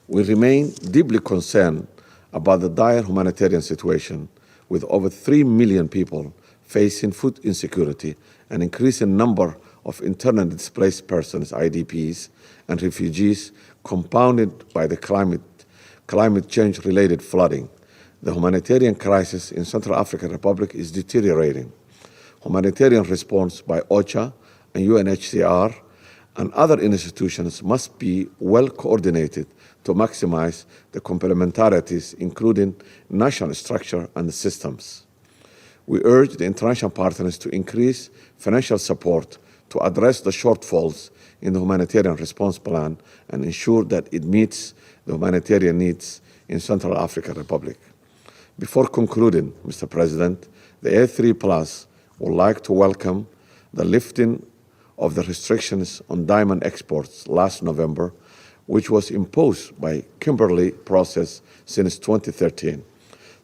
We remain deeply concerned about the dire humanitarian situation, with over 3 million people facing food insecurity, an increasing number of internally displaced persons, IDPs, and refugees, compounded by the climate change-related flooding. The humanitarian crisis in Central African Republic is deteriorating. Humanitarian response by OCHA and UNHCR and other institutions must be well coordinated to maximize the complementarities, including national structure and systems. We urge the international partners to increase financial support to address the shortfalls in the humanitarian response plan and ensure that it meets the humanitarian needs in Central African Republic. Before concluding, Mr. President, the A3+ would like to welcome the lifting of the restrictions on diamond exports last November, which was imposed by Kimberley process since 2013.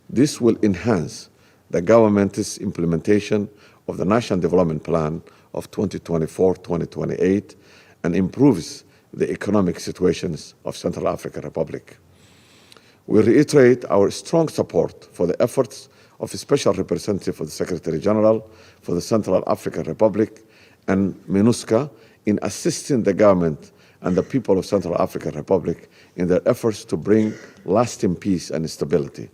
This will enhance the government's implementation of the National Development Plan of 2024-2028 and improves the economic situations of Central African Republic. We reiterate our strong support for the efforts of the Special Representative of the Secretary General for the Central African Republic and MINUSCA in assisting the government and the people of Central African Republic in their efforts to bring lasting peace and stability,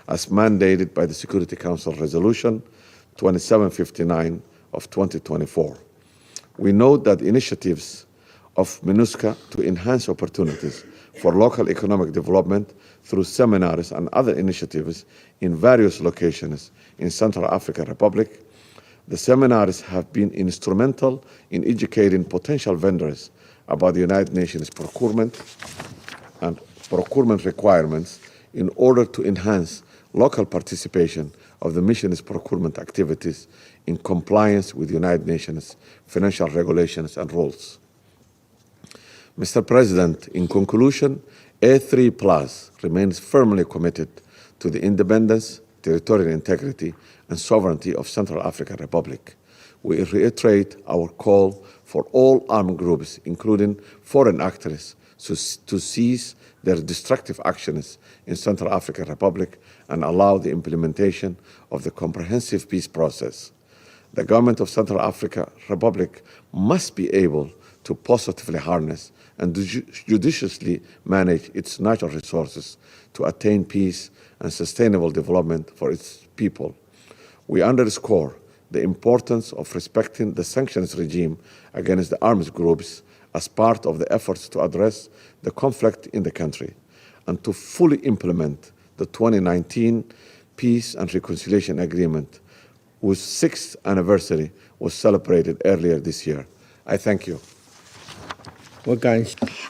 as mandated by the Security Council Resolution 2759 of 2024. We note that initiatives of MINUSCA to enhance opportunities for local economic development through seminars and other initiatives in various locations in Central African Republic. The seminars have been instrumental in educating potential vendors about the United Nations procurement and procurement requirements in order to enhance local participation of the mission's procurement activities in compliance with United Nations financial regulations and rules. Mr. President, in conclusion, A3+ remains firmly committed to the independence, territorial integrity and sovereignty of Central African Republic. We reiterate our call for all armed groups, including foreign actors, to cease their destructive actions in Central African Republic and allow the implementation of the comprehensive peace process. The government of Central African Republic must be able to positively harness and judiciously manage its natural resources to attain peace and sustainable development for its people. We underscore the importance of respecting the sanctions regime against the armed groups as part of the efforts to address the conflict in the country and to fully implement the 2019 Peace and Reconciliation Agreement, whose 6th anniversary was celebrated earlier this year. I thank you.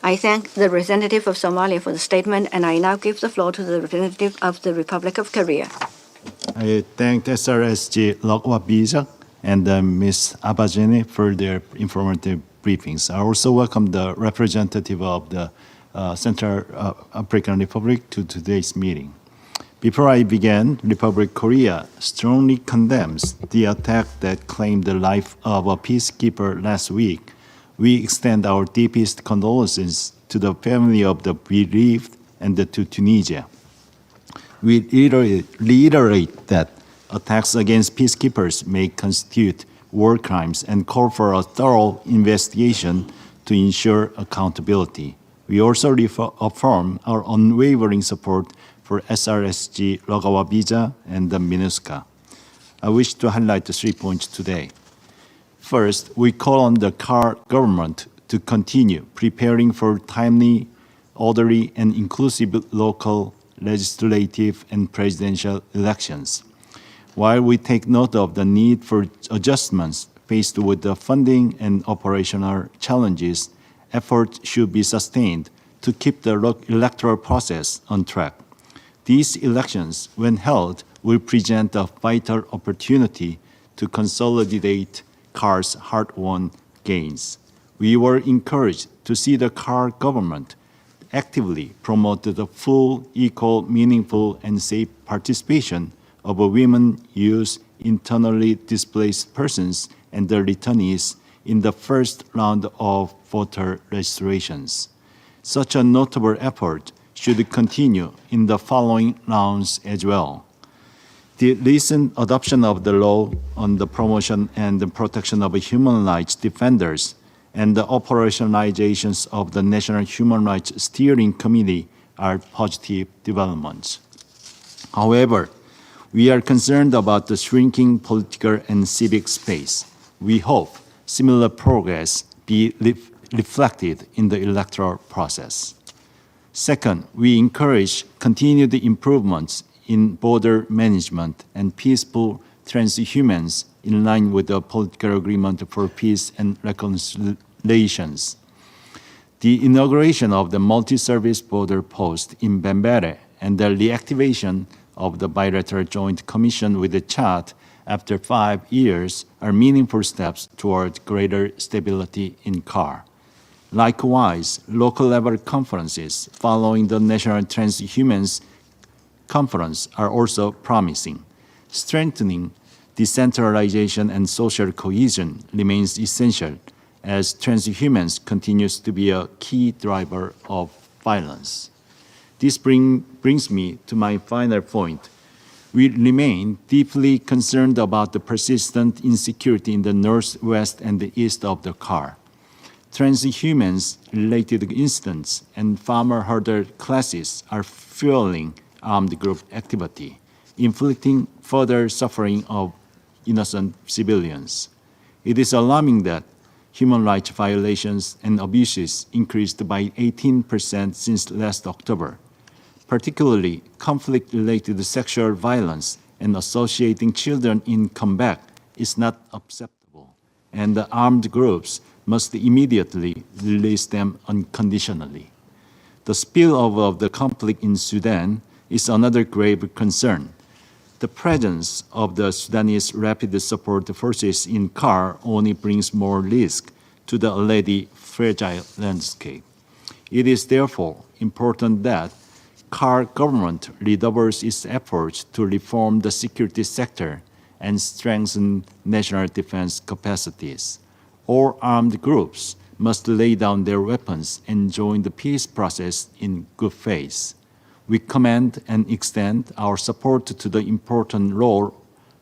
I thank the representative of Somalia for the statement, and I now give the floor to the representative of the Republic of Korea. I thank SRSG Rugabiza and Ms. Abeni for their informative briefings. I also welcome the representative of the Central African Republic to today's meeting. Before I begin, Republic Korea strongly condemns the attack that claimed the life of a peacekeeper last week. We extend our deepest condolences to the family of the bereaved and to Tunisia. We reiterate that attacks against peacekeepers may constitute war crimes and call for a thorough investigation to ensure accountability. We also affirm our unwavering support for SRSG Rugabiza and the MINUSCA. I wish to highlight the 3 points today. First, we call on the CAR government to continue preparing for timely, orderly, and inclusive local, legislative, and presidential elections. While we take note of the need for adjustments faced with the funding and operational challenges, efforts should be sustained to keep the electoral process on track. These elections, when held, will present a vital opportunity to consolidate CAR's hard-won gains. We were encouraged to see the CAR government actively promote the full, equal, meaningful, and safe participation of women, youth, internally displaced persons, and the returnees in the first round of voter registrations. Such a notable effort should continue in the following rounds as well. The recent adoption of the law on the promotion and the protection of human rights defenders and the operationalizations of the National Human Rights Steering Committee are positive developments. However, we are concerned about the shrinking political and civic space. We hope similar progress be reflected in the electoral process. Second, we encourage continued improvements in border management and peaceful transhumance in line with the political agreement for peace and reconciliations. The inauguration of the multi-service border post in Bambere and the reactivation of the bilateral joint commission with the Chad after 5 years are meaningful steps toward greater stability in CAR. Likewise, local-level conferences following the National Transhumance Conference are also promising. Strengthening decentralization and social cohesion remains essential as transhumance continues to be a key driver of violence. This brings me to my final point. We remain deeply concerned about the persistent insecurity in the northwest and the east of the CAR. Transhumance-related incidents and farmer herder clashes are fueling armed group activity, inflicting further suffering of innocent civilians. It is alarming that human rights violations and abuses increased by 18% since last October. Particularly, conflict-related sexual violence and associating children in combat is not acceptable, and the armed groups must immediately release them unconditionally. The spillover of the conflict in Sudan is another grave concern. The presence of the Sudanese Rapid Support Forces in CAR only brings more risk to the already fragile landscape. It is therefore important that CAR government redoubles its efforts to reform the security sector and strengthen national defense capacities. All armed groups must lay down their weapons and join the peace process in good faith. We commend and extend our support to the important role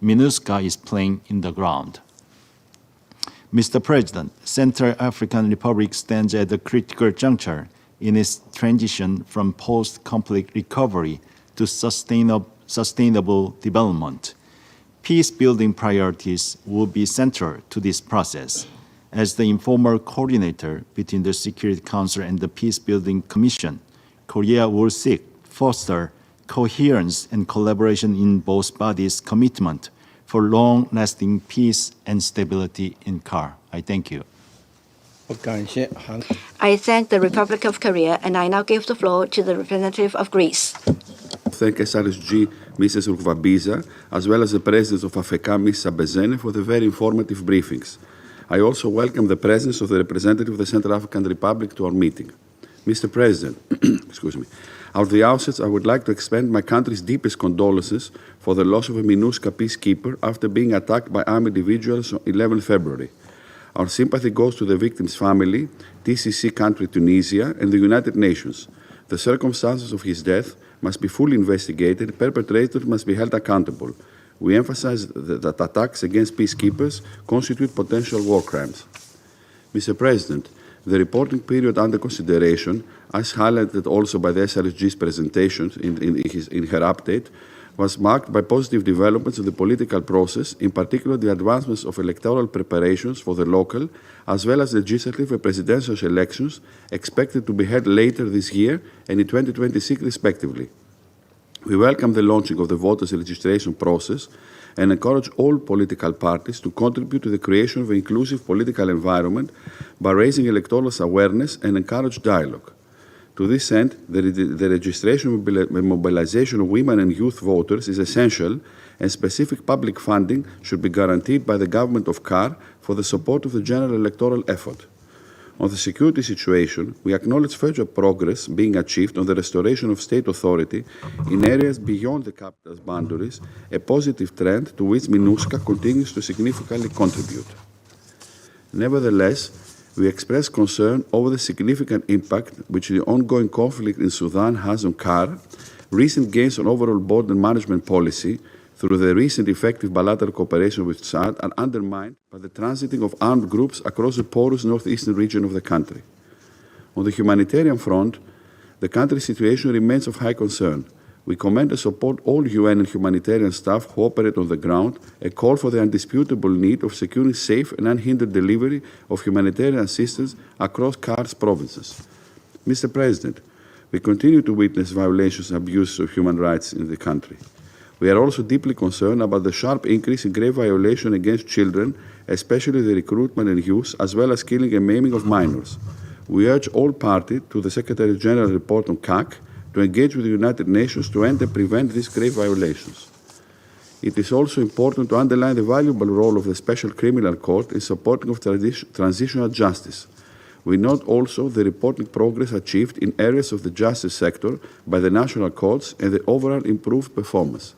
MINUSCA is playing in the ground. Mr. President, Central African Republic stands at a critical juncture in its transition from post-conflict recovery to sustainable development. Peace-building priorities will be central to this process. As the informal coordinator between the Security Council and the Peace-Building Commission, Korea will seek to foster coherence and collaboration in both bodies' commitment for long-lasting peace and stability in CAR. I thank you. I thank the Republic of Korea, and I now give the floor to the representative of Greece. Thank SRSG Mrs. Rugabiza, as well as the President of AFECA, Mrs. Abeni, for the very informative briefings. I also welcome the presence of the representative of the Central African Republic to our meeting. Mr. President, excuse me, at the outset, I would like to extend my country's deepest condolences for the loss of a MINUSCA peacekeeper after being attacked by armed individuals on 11 February. Our sympathy goes to the victim's family, TCC country Tunisia, and the United Nations. The circumstances of his death must be fully investigated. Perpetrators must be held accountable. We emphasize that attacks against peacekeepers constitute potential war crimes. Mr. President, the reporting period under consideration, as highlighted also by the SRSG's presentation in her update, was marked by positive developments in the political process, in particular the advancements of electoral preparations for the local as well as legislative and presidential elections expected to be held later this year and in 2026 respectively. We welcome the launching of the voters' registration process and encourage all political parties to contribute to the creation of an inclusive political environment by raising electoral awareness and encourage dialogue. To this end, the registration and mobilization of women and youth voters is essential, and specific public funding should be guaranteed by the government of CAR for the support of the general electoral effort. On the security situation, we acknowledge further progress being achieved on the restoration of state authority in areas beyond the capital's boundaries, a positive trend to which MINUSCA continues to significantly contribute. Nevertheless, we express concern over the significant impact which the ongoing conflict in Sudan has on CAR, recent gains on overall border management policy through the recent effective bilateral cooperation with Chad are undermined by the transiting of armed groups across the porous northeastern region of the country. On the humanitarian front, the country's situation remains of high concern. We commend and support all UN and humanitarian staff who operate on the ground and call for the undisputable need of securing safe and unhindered delivery of humanitarian assistance across CAR's provinces. Mr. President, we continue to witness violations and abuses of human rights in the country. We are also deeply concerned about the sharp increase in grave violation against children, especially the recruitment and use, as well as killing and maiming of minors. We urge all parties to the Secretary General report on CAC to engage with the United Nations to end and prevent these grave violations. It is also important to underline the valuable role of the Special Criminal Court in supporting of transitional justice. We note also the reported progress achieved in areas of the justice sector by the national courts and the overall improved performance.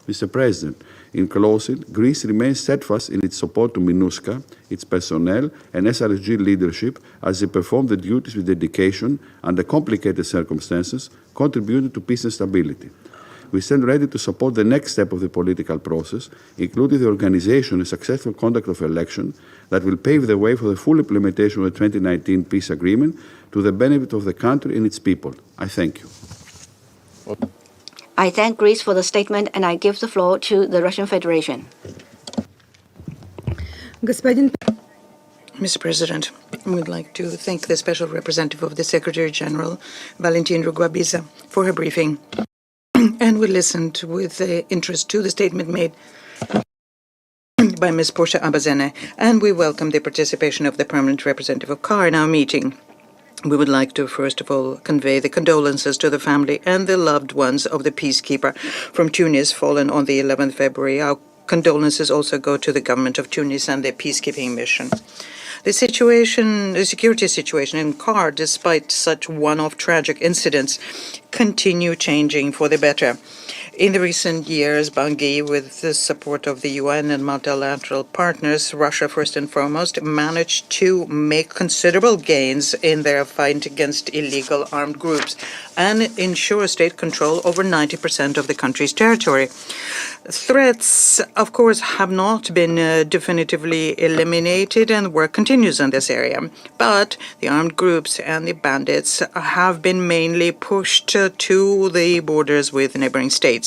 Mr. President, in closing, Greece remains steadfast in its support to MINUSCA, its personnel, and SRSG leadership as they perform the duties with dedication under complicated circumstances, contributing to peace and stability. We stand ready to support the next step of the political process, including the organization and successful conduct of elections that will pave the way for the full implementation of the 2019 peace agreement to the benefit of the country and its people. I thank you. I thank Greece for the statement, and I give the floor to the Russian Federation. Mr. President, we would like to thank the Special Representative of the Secretary General, Valentine Rugabiza, for her briefing. And we listened with interest to the statement made by Ms. Abeni, and we welcome the participation of the permanent representative of CAR in our meeting. We would like to, first of all, convey the condolences to the family and the loved ones of the peacekeeper from Tunis fallen on the 11th February. Our condolences also go to the government of Tunis and their peacekeeping mission. The security situation in CAR, despite such one-off tragic incidents, continue changing for the better. In the recent years, Bangui, with the support of the UN and multilateral partners, Russia first and foremost, managed to make considerable gains in their fight against illegal armed groups and ensure state control over 90% of the country's territory. Threats, of course, have not been definitively eliminated, and work continues in this area. But the armed groups and the bandits have been mainly pushed to the borders with neighboring states.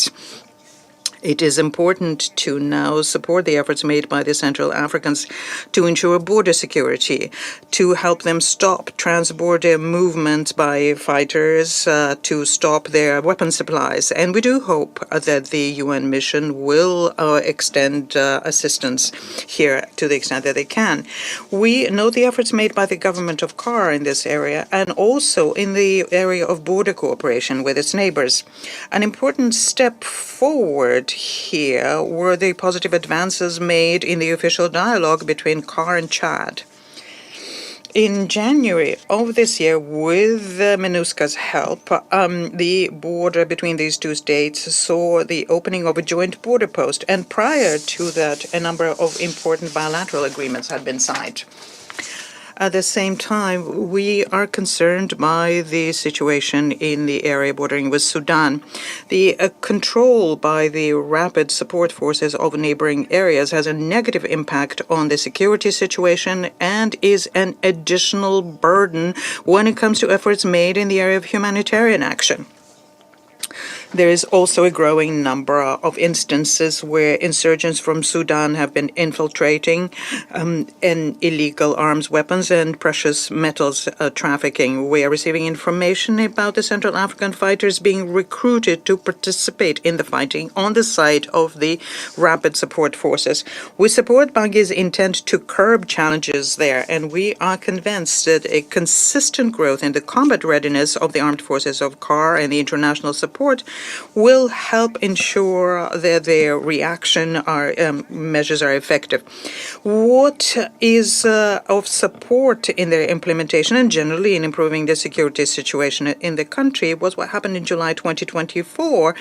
It is important to now support the efforts made by the Central Africans to ensure border security, to help them stop trans-border movements by fighters, to stop their weapon supplies. And we do hope that the UN mission will extend assistance here to the extent that they can. We know the efforts made by the government of CAR in this area and also in the area of border cooperation with its neighbors. An important step forward here were the positive advances made in the official dialogue between CAR and Chad. In January of this year, with MINUSCA's help, the border between these two states saw the opening of a joint border post, and prior to that, a number of important bilateral agreements had been signed. At the same time, we are concerned by the situation in the area bordering with Sudan. The control by the rapid support forces of neighboring areas has a negative impact on the security situation and is an additional burden when it comes to efforts made in the area of humanitarian action. There is also a growing number of instances where insurgents from Sudan have been infiltrating in illegal arms, weapons, and precious metals trafficking. We are receiving information about the Central African fighters being recruited to participate in the fighting on the side of the rapid support forces. We support Bangui's intent to curb challenges there, and we are convinced that a consistent growth in the combat readiness of the armed forces of CAR and the international support will help ensure that their reaction measures are effective. What is of support in their implementation and generally in improving the security situation in the country was what happened in July 2024.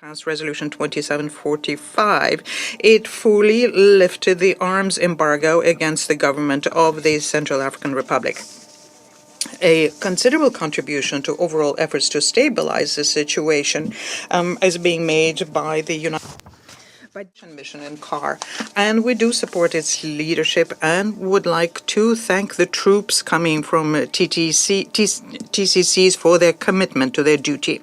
Passed Resolution 2745. It fully lifted the arms embargo against the government of the Central African Republic. A considerable contribution to overall efforts to stabilize the situation is being made by the United Nations mission in CAR, and we do support its leadership and would like to thank the troops coming from TCCs for their commitment to their duty.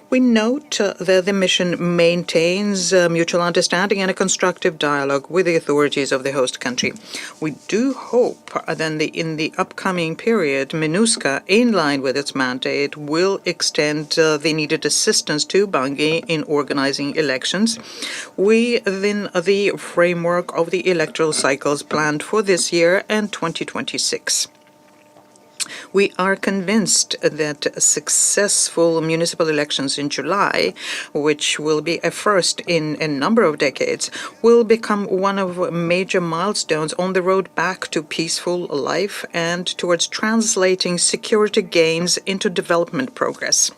We note that the mission maintains mutual understanding and a constructive dialogue with the authorities of the host country. We do hope that in the upcoming period, MINUSCA, in line with its mandate, will extend the needed assistance to Bangui in organizing elections within the framework of the electoral cycles planned for this year and 2026. We are convinced that successful municipal elections in July, which will be a first in a number of decades, will become one of major milestones on the road back to peaceful life and towards translating security gains into development progress.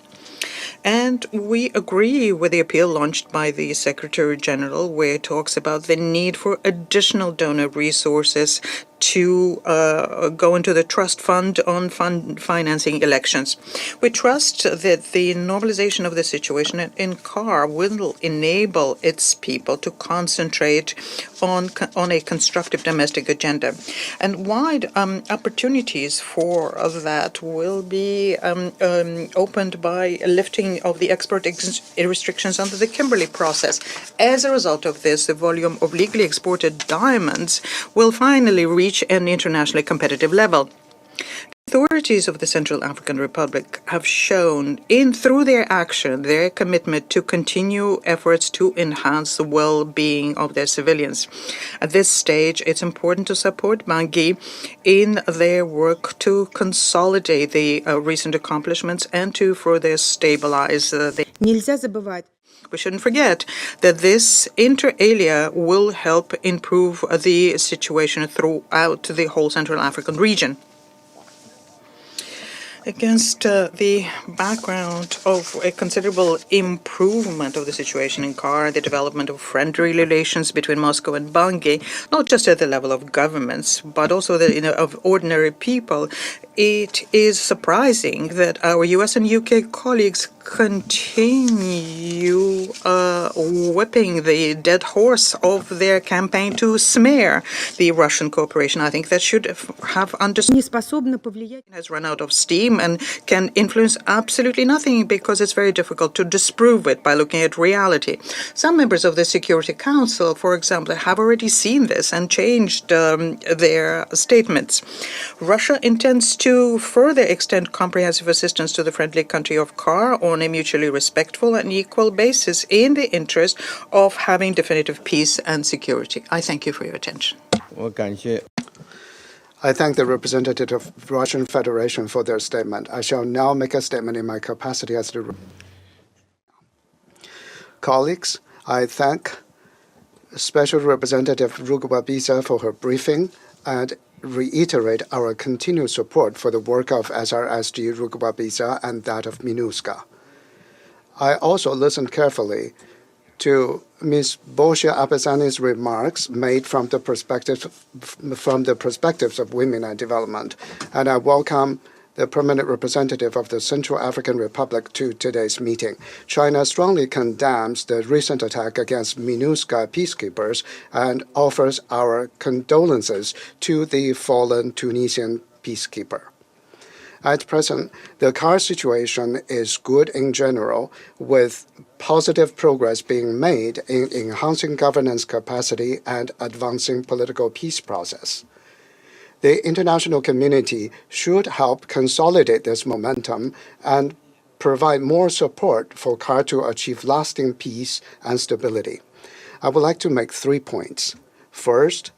And we agree with the appeal launched by the Secretary General, where it talks about the need for additional donor resources to go into the trust fund on financing elections. We trust that the normalization of the situation in CAR will enable its people to concentrate on a constructive domestic agenda. And wide opportunities for that will be opened by lifting of the export restrictions under the Kimberley process. As a result of this, the volume of legally exported diamonds will finally reach an internationally competitive level. The authorities of the Central African Republic have shown, through their action, their commitment to continue efforts to enhance the well-being of their civilians. At this stage, it's important to support Bangui in their work to consolidate the recent accomplishments and to further stabilize the We shouldn't forget that this inter alia will help improve the situation throughout the whole Central African region. Against the background of a considerable improvement of the situation in CAR, the development of friendly relations between Moscow and Bangui, not just at the level of governments, but also of ordinary people, it is surprising that our US and UK colleagues continue whipping the dead horse of their campaign to smear the Russian cooperation. I think that should have understood has run out of steam and can influence absolutely nothing because it's very difficult to disprove it by looking at reality. Some members of the Security Council, for example, have already seen this and changed their statements. Russia intends to further extend comprehensive assistance to the friendly country of CAR on a mutually respectful and equal basis in the interest of having definitive peace and security. I thank you for your attention. I thank the representative of Russian Federation for their statement. I shall now make a statement in my capacity as the colleagues. I thank Special Representative Rugabiza for her briefing and reiterate our continued support for the work of SRSG Rugabiza and that of MINUSCA. I also listened carefully to Ms. Boscia Abesani's remarks made from the perspectives of women and development, and I welcome the permanent representative of the Central African Republic to today's meeting. China strongly condemns the recent attack against MINUSCA peacekeepers and offers our condolences to the fallen Tunisian peacekeeper. At present, the CAR situation is good in general, with positive progress being made in enhancing governance capacity and advancing political peace process. The international community should help consolidate this momentum and provide more support for CAR to achieve lasting peace and stability. I would like to make 3 points. First,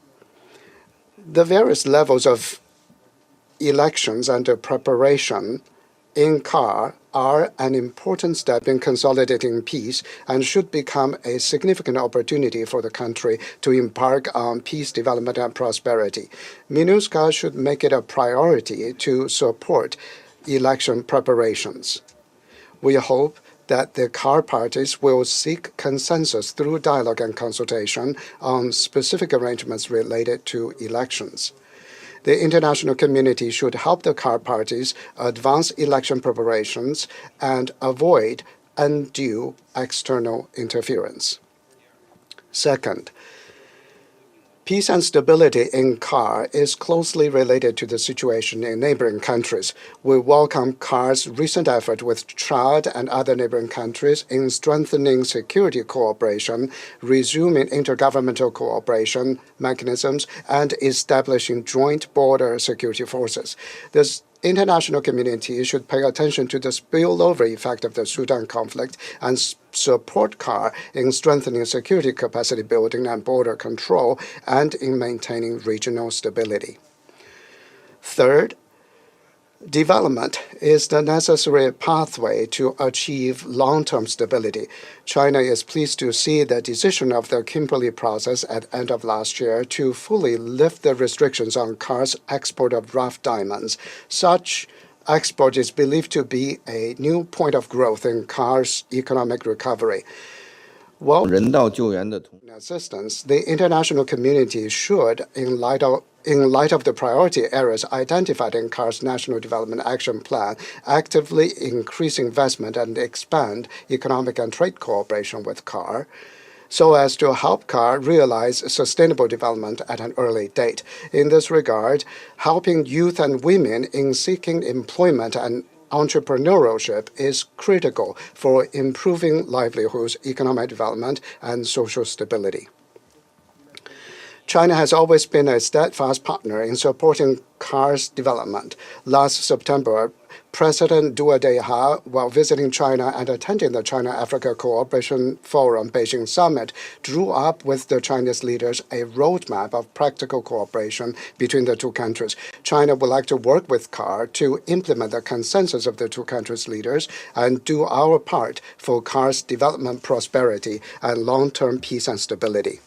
the various levels of elections under preparation in CAR are an important step in consolidating peace and should become a significant opportunity for the country to embark on peace, development, and prosperity. MINUSCA should make it a priority to support election preparations. We hope that the CAR parties will seek consensus through dialogue and consultation on specific arrangements related to elections. The international community should help the CAR parties advance election preparations and avoid undue external interference. Second, peace and stability in CAR is closely related to the situation in neighboring countries. We welcome CAR's recent effort with Chad and other neighboring countries in strengthening security cooperation, resuming intergovernmental cooperation mechanisms, and establishing joint border security forces. This international community should pay attention to the spillover effect of the Sudan conflict and support CAR in strengthening security capacity building and border control and in maintaining regional stability. Third, development is the necessary pathway to achieve long-term stability. China is pleased to see the decision of the Kimberley process at the end of last year to fully lift the restrictions on CAR's export of rough diamonds. Such export is believed to be a new point of growth in CAR's economic recovery. Well, assistance, the international community should, in light of the priority areas identified in CAR's National Development Action Plan, actively increase investment and expand economic and trade cooperation with CAR, so as to help CAR realize sustainable development at an early date. In this regard, helping youth and women in seeking employment and entrepreneurship is critical for improving livelihoods, economic development, and social stability. China has always been a steadfast partner in supporting CAR's development. Last September, President Deja, while visiting China and attending the China-Africa Cooperation Forum Beijing Summit, drew up with the Chinese leaders a roadmap of practical cooperation between the two countries. China would like to work with CAR to implement the consensus of the two countries' leaders and do our part for CAR's development, prosperity, and long-term peace and stability.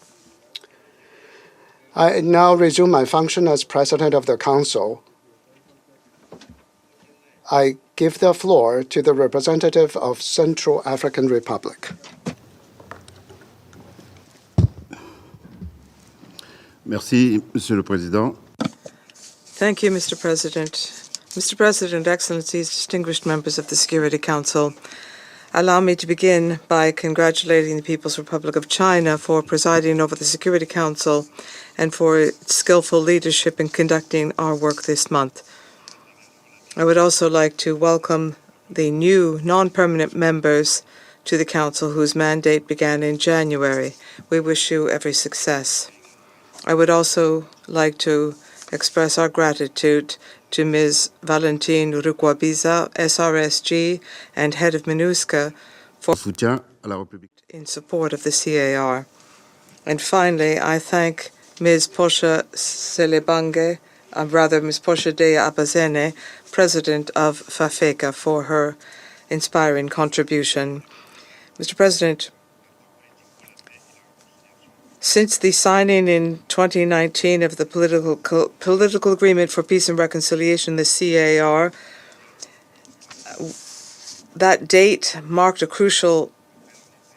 I now resume my function as President of the Council. I give the floor to the representative of Central African Republic. Merci, Monsieur le Président. Thank you, Mr. President. Mr. President, Excellencies, distinguished members of the Security Council, allow me to begin by congratulating the People's Republic of China for presiding over the Security Council and for its skillful leadership in conducting our work this month. I would also like to welcome the new non-permanent members to the Council whose mandate began in January. We wish you every success. I would also like to express our gratitude to Ms. Valentine Rugabiza, SRSG, and head of MINUSCA for in support of the CAR. And finally, I thank Ms. Portia Ms. Portia Deja, President of FAFECA, for her inspiring contribution. Mr. President, since the signing in 2019 of the political agreement for peace and reconciliation, the CAR, that date marked a crucial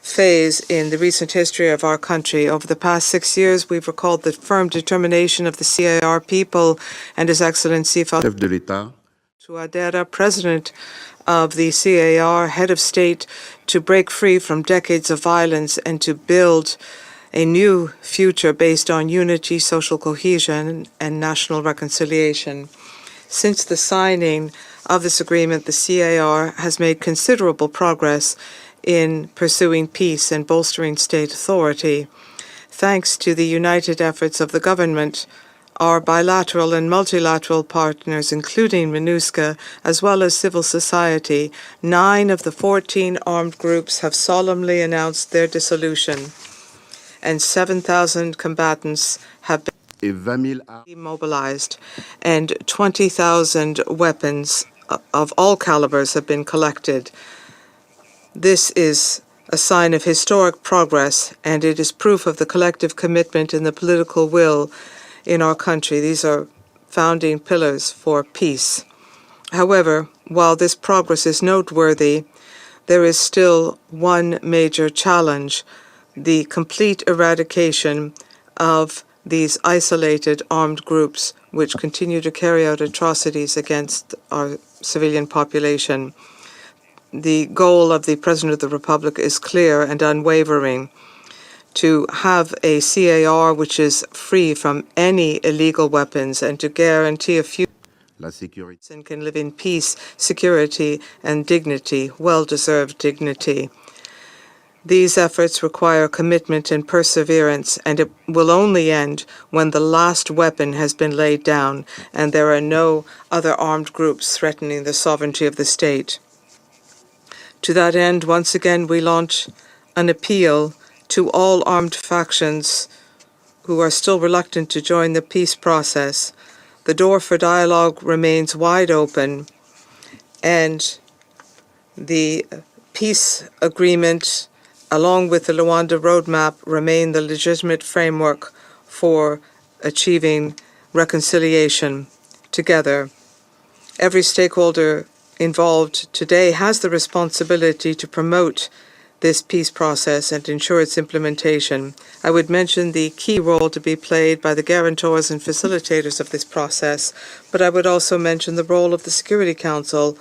phase in the recent history of our country. Over the past 6 years, we've recalled the firm determination of the CAR people and His Excellency Touadera, President of the CAR, head of state, to break free from decades of violence and to build a new future based on unity, social cohesion, and national reconciliation. Since the signing of this agreement, the CAR has made considerable progress in pursuing peace and bolstering state authority. Thanks to the united efforts of the government, our bilateral and multilateral partners, including MINUSCA, as well as civil society, 9 of the 14 armed groups have solemnly announced their dissolution, and 7,000 combatants have been demobilized, and 20,000 weapons of all calibers have been collected. This is a sign of historic progress, and it is proof of the collective commitment and the political will in our country. These are founding pillars for peace. However, while this progress is noteworthy, there is still one major challenge: the complete eradication of these isolated armed groups which continue to carry out atrocities against our civilian population. The goal of the President of the Republic is clear and unwavering: to have a CAR which is free from any illegal weapons and to guarantee a future and can live in peace, security, and dignity, well-deserved dignity. These efforts require commitment and perseverance, and it will only end when the last weapon has been laid down and there are no other armed groups threatening the sovereignty of the state. To that end, once again, we launch an appeal to all armed factions who are still reluctant to join the peace process. The door for dialogue remains wide open, and the peace agreement, along with the Luanda roadmap, remain the legitimate framework for achieving reconciliation together. Every stakeholder involved today has the responsibility to promote this peace process and ensure its implementation. I would mention the key role to be played by the guarantors and facilitators of this process, but I would also mention the role of the Security Council,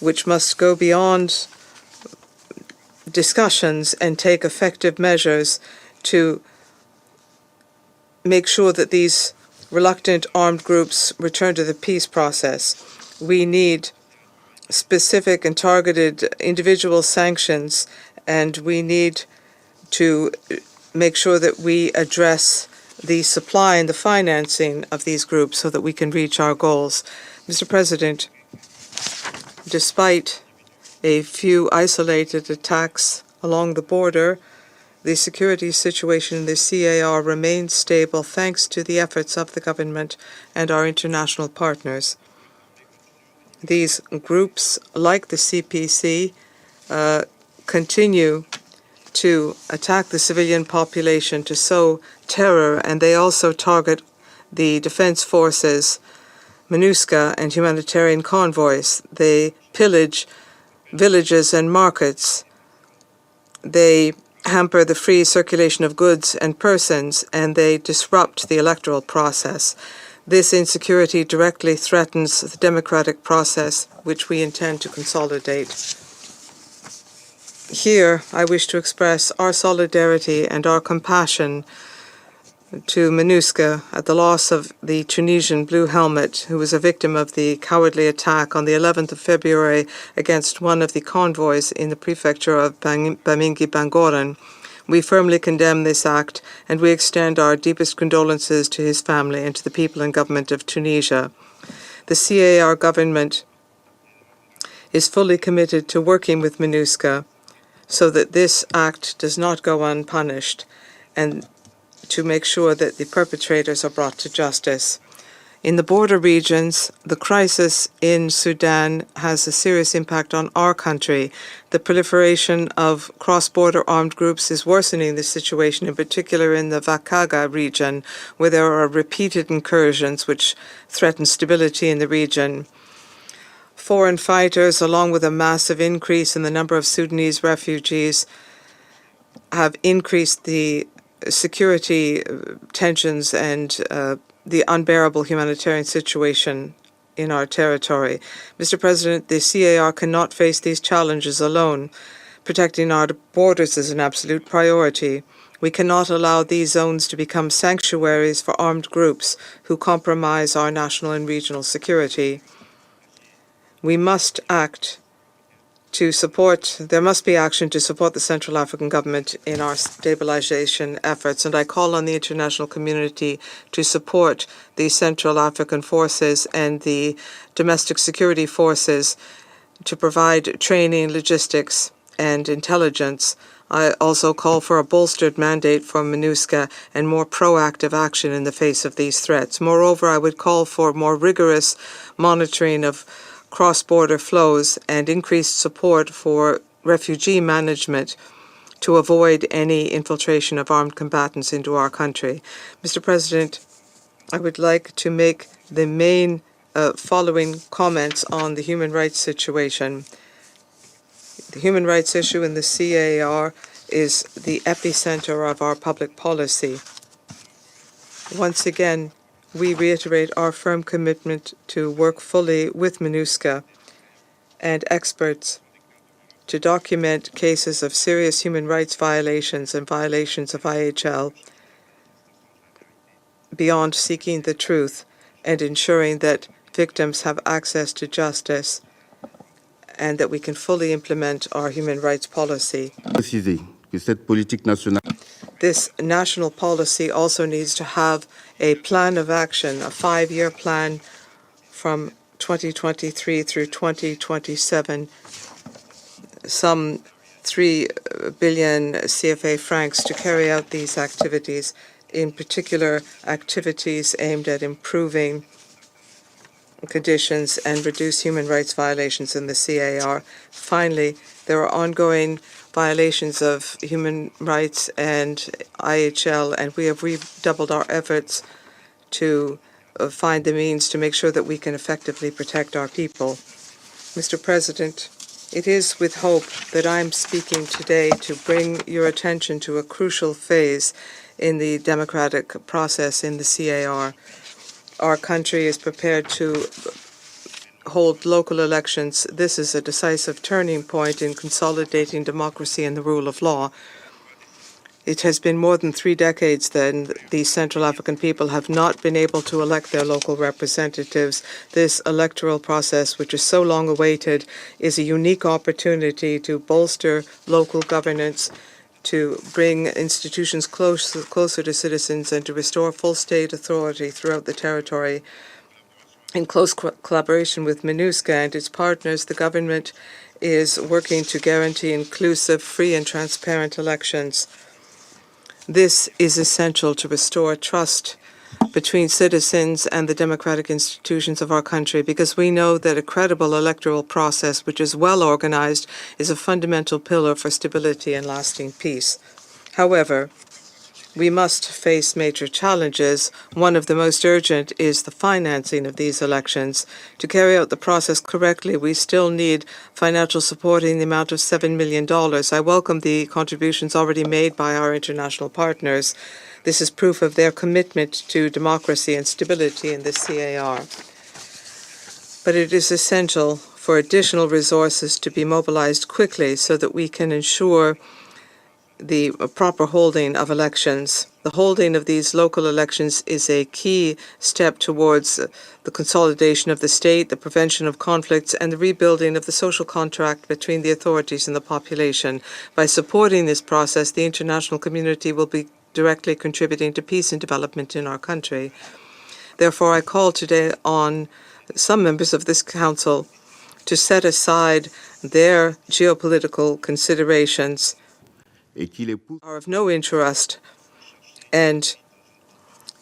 which must go beyond discussions and take effective measures to make sure that these reluctant armed groups return to the peace process. We need specific and targeted individual sanctions, and we need to make sure that we address the supply and the financing of these groups so that we can reach our goals. Mr. President, despite a few isolated attacks along the border, the security situation in the CAR remains stable thanks to the efforts of the government and our international partners. These groups, like the CPC, continue to attack the civilian population, to sow terror, and they also target the defense forces, MINUSCA, and humanitarian convoys. They pillage villages and markets. They hamper the free circulation of goods and persons, and they disrupt the electoral process. This insecurity directly threatens the democratic process, which we intend to consolidate. Here, I wish to express our solidarity and our compassion to MINUSCA at the loss of the Tunisian Blue Helmet, who was a victim of the cowardly attack on the 11th of February against one of the convoys in the prefecture of Bamingui-Bangoran. We firmly condemn this act, and we extend our deepest condolences to his family and to the people and government of Tunisia. The CAR government is fully committed to working with MINUSCA so that this act does not go unpunished, and to make sure that the perpetrators are brought to justice. In the border regions, the crisis in Sudan has a serious impact on our country. The proliferation of cross-border armed groups is worsening the situation, in particular in the Vakaga region, where there are repeated incursions which threaten stability in the region. Foreign fighters, along with a massive increase in the number of Sudanese refugees, have increased the security tensions and the unbearable humanitarian situation in our territory. Mr. President, the CAR cannot face these challenges alone. Protecting our borders is an absolute priority. We cannot allow these zones to become sanctuaries for armed groups who compromise our national and regional security. We must act to support, there must be action to support the Central African government in our stabilization efforts, and I call on the international community to support the Central African forces and the domestic security forces to provide training, logistics, and intelligence. I also call for a bolstered mandate for MINUSCA and more proactive action in the face of these threats. Moreover, I would call for more rigorous monitoring of cross-border flows and increased support for refugee management to avoid any infiltration of armed combatants into our country. Mr. President, I would like to make the main following comments on the human rights situation. The human rights issue in the CAR is the epicenter of our public policy. Once again, we reiterate our firm commitment to work fully with MINUSCA and experts to document cases of serious human rights violations and violations of IHL beyond seeking the truth and ensuring that victims have access to justice and that we can fully implement our human rights policy. This national policy also needs to have a plan of action, a 5-year plan from 2023 through 2027, some 3 billion CFA francs to carry out these activities, in particular activities aimed at improving conditions and reduce human rights violations in the CAR. Finally, there are ongoing violations of human rights and IHL, and we have redoubled our efforts to find the means to make sure that we can effectively protect our people. Mr. President, it is with hope that I'm speaking today to bring your attention to a crucial phase in the democratic process in the CAR. Our country is prepared to hold local elections. This is a decisive turning point in consolidating democracy and the rule of law. It has been more than 3 decades then the Central African people have not been able to elect their local representatives. This electoral process, which is so long awaited, is a unique opportunity to bolster local governance, to bring institutions closer to citizens and to restore full state authority throughout the territory. In close collaboration with MINUSCA and its partners, the government is working to guarantee inclusive, free and transparent elections. This is essential to restore trust between citizens and the democratic institutions of our country, because we know that a credible electoral process which is well organized is a fundamental pillar for stability and lasting peace. However, we must face major challenges. One of the most urgent is the financing of these elections. To carry out the process correctly, we still need financial support in the amount of $7 million. I welcome the contributions already made by our international partners. This is proof of their commitment to democracy and stability in the CAR. But it is essential for additional resources to be mobilized quickly so that we can ensure the proper holding of elections. The holding of these local elections is a key step towards the consolidation of the state, the prevention of conflicts, and the rebuilding of the social contract between the authorities and the population. By supporting this process, the international community will be directly contributing to peace and development in our country. Therefore, I call today on some members of this Council to set aside their geopolitical considerations are of no interest and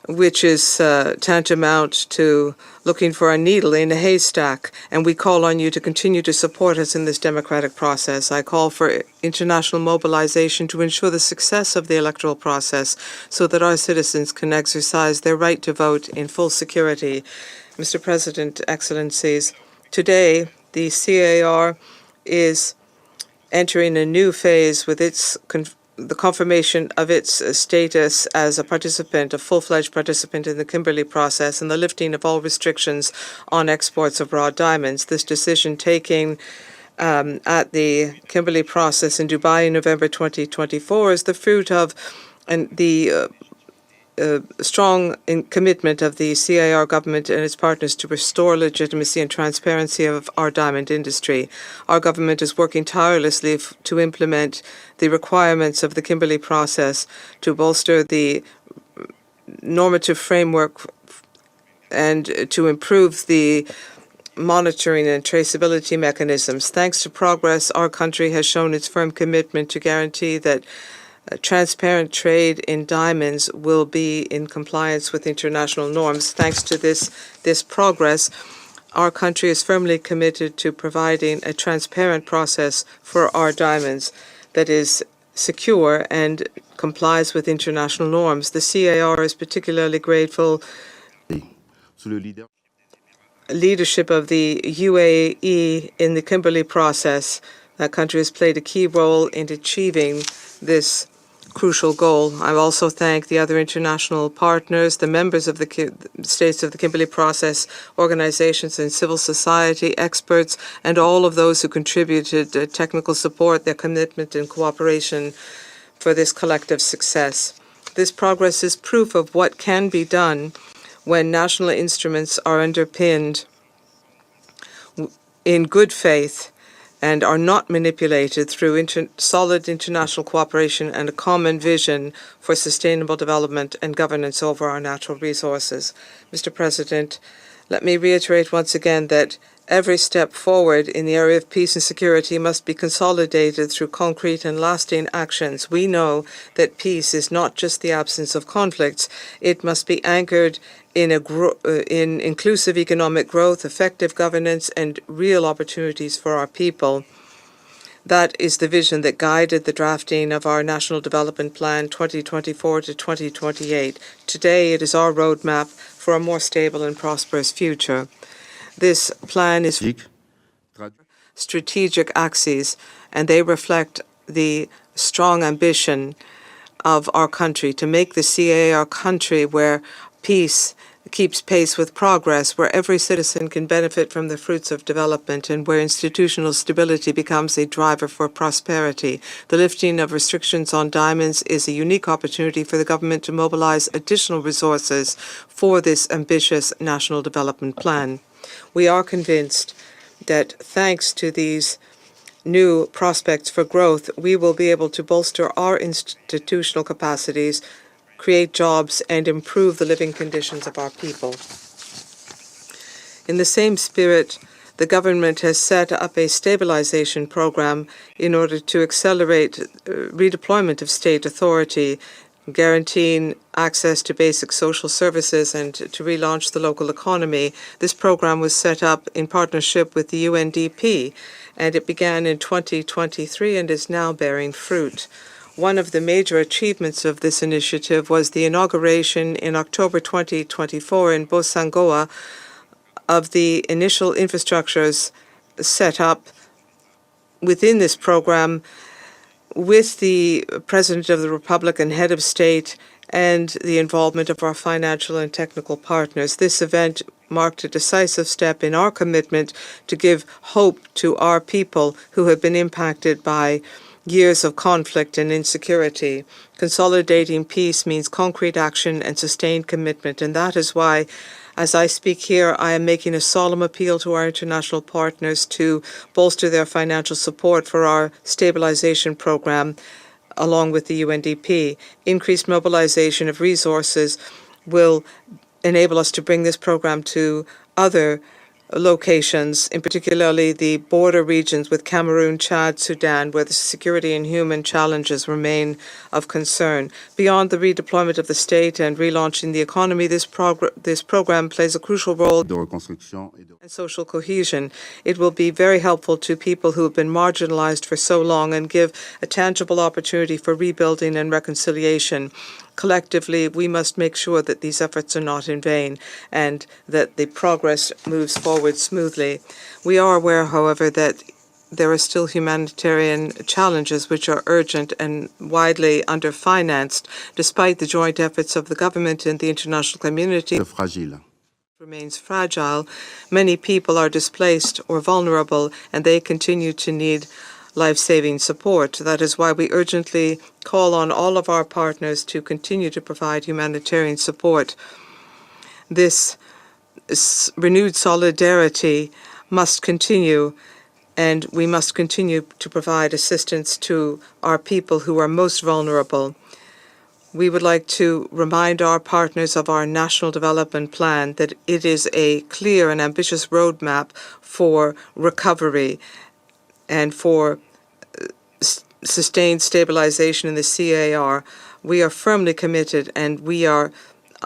which is tantamount to looking for a needle in a haystack, and we call on you to continue to support us in this democratic process. I call for international mobilization to ensure the success of the electoral process so that our citizens can exercise their right to vote in full security. Mr. President, Excellencies, today the CAR is entering a new phase with the confirmation of its status as a participant, a full-fledged participant in the Kimberley process, and the lifting of all restrictions on exports of raw diamonds. This decision taken at the Kimberley process in Dubai in November 2024 is the fruit of the strong commitment of the CAR government and its partners to restore legitimacy and transparency of our diamond industry. Our government is working tirelessly to implement the requirements of the Kimberley process to bolster the normative framework and to improve the monitoring and traceability mechanisms. Thanks to progress, our country has shown its firm commitment to guarantee that transparent trade in diamonds will be in compliance with international norms. Thanks to this progress, our country is firmly committed to providing a transparent process for our diamonds that is secure and complies with international norms. The CAR is particularly grateful leadership of the UAE in the Kimberley process. That country has played a key role in achieving this crucial goal. I also thank the other international partners, the members of the states of the Kimberley process, organizations and civil society, experts, and all of those who contributed technical support, their commitment and cooperation for this collective success. This progress is proof of what can be done when national instruments are underpinned in good faith and are not manipulated through solid international cooperation and a common vision for sustainable development and governance over our natural resources. Mr. President, let me reiterate once again that every step forward in the area of peace and security must be consolidated through concrete and lasting actions. We know that peace is not just the absence of conflicts. It must be anchored in inclusive economic growth, effective governance, and real opportunities for our people. That is the vision that guided the drafting of our National Development Plan 2024 to 2028. Today, it is our roadmap for a more stable and prosperous future. This plan is strategic axes, and they reflect the strong ambition of our country to make the CAR a country where peace keeps pace with progress, where every citizen can benefit from the fruits of development, and where institutional stability becomes a driver for prosperity. The lifting of restrictions on diamonds is a unique opportunity for the government to mobilize additional resources for this ambitious national development plan. We are convinced that thanks to these new prospects for growth, we will be able to bolster our institutional capacities, create jobs, and improve the living conditions of our people. In the same spirit, the government has set up a stabilization program in order to accelerate redeployment of state authority, guaranteeing access to basic social services and to relaunch the local economy. This program was set up in partnership with the UNDP, and it began in 2023 and is now bearing fruit. One of the major achievements of this initiative was the inauguration in October 2024 in Bosangoa of the initial infrastructures set up within this program with the President of the Republic and Head of State and the involvement of our financial and technical partners. This event marked a decisive step in our commitment to give hope to our people who have been impacted by years of conflict and insecurity. Consolidating peace means concrete action and sustained commitment, and that is why, as I speak here, I am making a solemn appeal to our international partners to bolster their financial support for our stabilization program, along with the UNDP. Increased mobilization of resources will enable us to bring this program to other locations, in particularly the border regions with Cameroon, Chad, Sudan, where the security and human challenges remain of concern. Beyond the redeployment of the state and relaunching the economy, this program plays a crucial role in social cohesion. It will be very helpful to people who have been marginalized for so long and give a tangible opportunity for rebuilding and reconciliation. Collectively, we must make sure that these efforts are not in vain and that the progress moves forward smoothly. We are aware, however, that there are still humanitarian challenges which are urgent and widely underfinanced, despite the joint efforts of the government and the international community. Remains fragile. Many people are displaced or vulnerable, and they continue to need life-saving support. That is why we urgently call on all of our partners to continue to provide humanitarian support. This renewed solidarity must continue, and we must continue to provide assistance to our people who are most vulnerable. We would like to remind our partners of our National Development Plan that it is a clear and ambitious roadmap for recovery and for sustained stabilization in the CAR. We are firmly committed and we are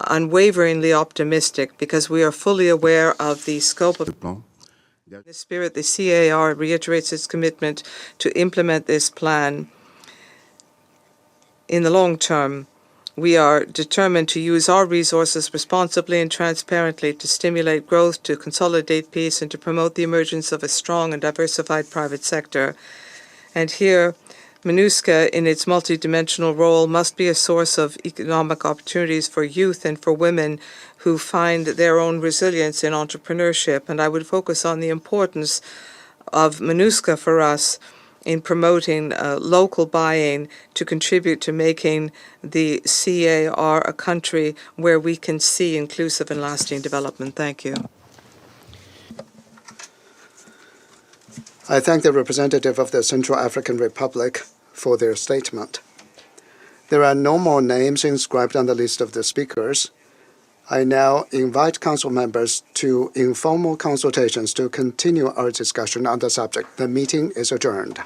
unwaveringly optimistic because we are fully aware of the scope of in the spirit. The CAR reiterates its commitment to implement this plan in the long term. We are determined to use our resources responsibly and transparently to stimulate growth, to consolidate peace, and to promote the emergence of a strong and diversified private sector. And here, MINUSCA, in its multidimensional role, must be a source of economic opportunities for youth and for women who find their own resilience in entrepreneurship. And I would focus on the importance of MINUSCA for us in promoting local buying to contribute to making the CAR a country where we can see inclusive and lasting development. Thank you. I thank the representative of the Central African Republic for their statement. There are no more names inscribed on the list of the speakers. I now invite council members to informal consultations to continue our discussion on the subject. The meeting is adjourned.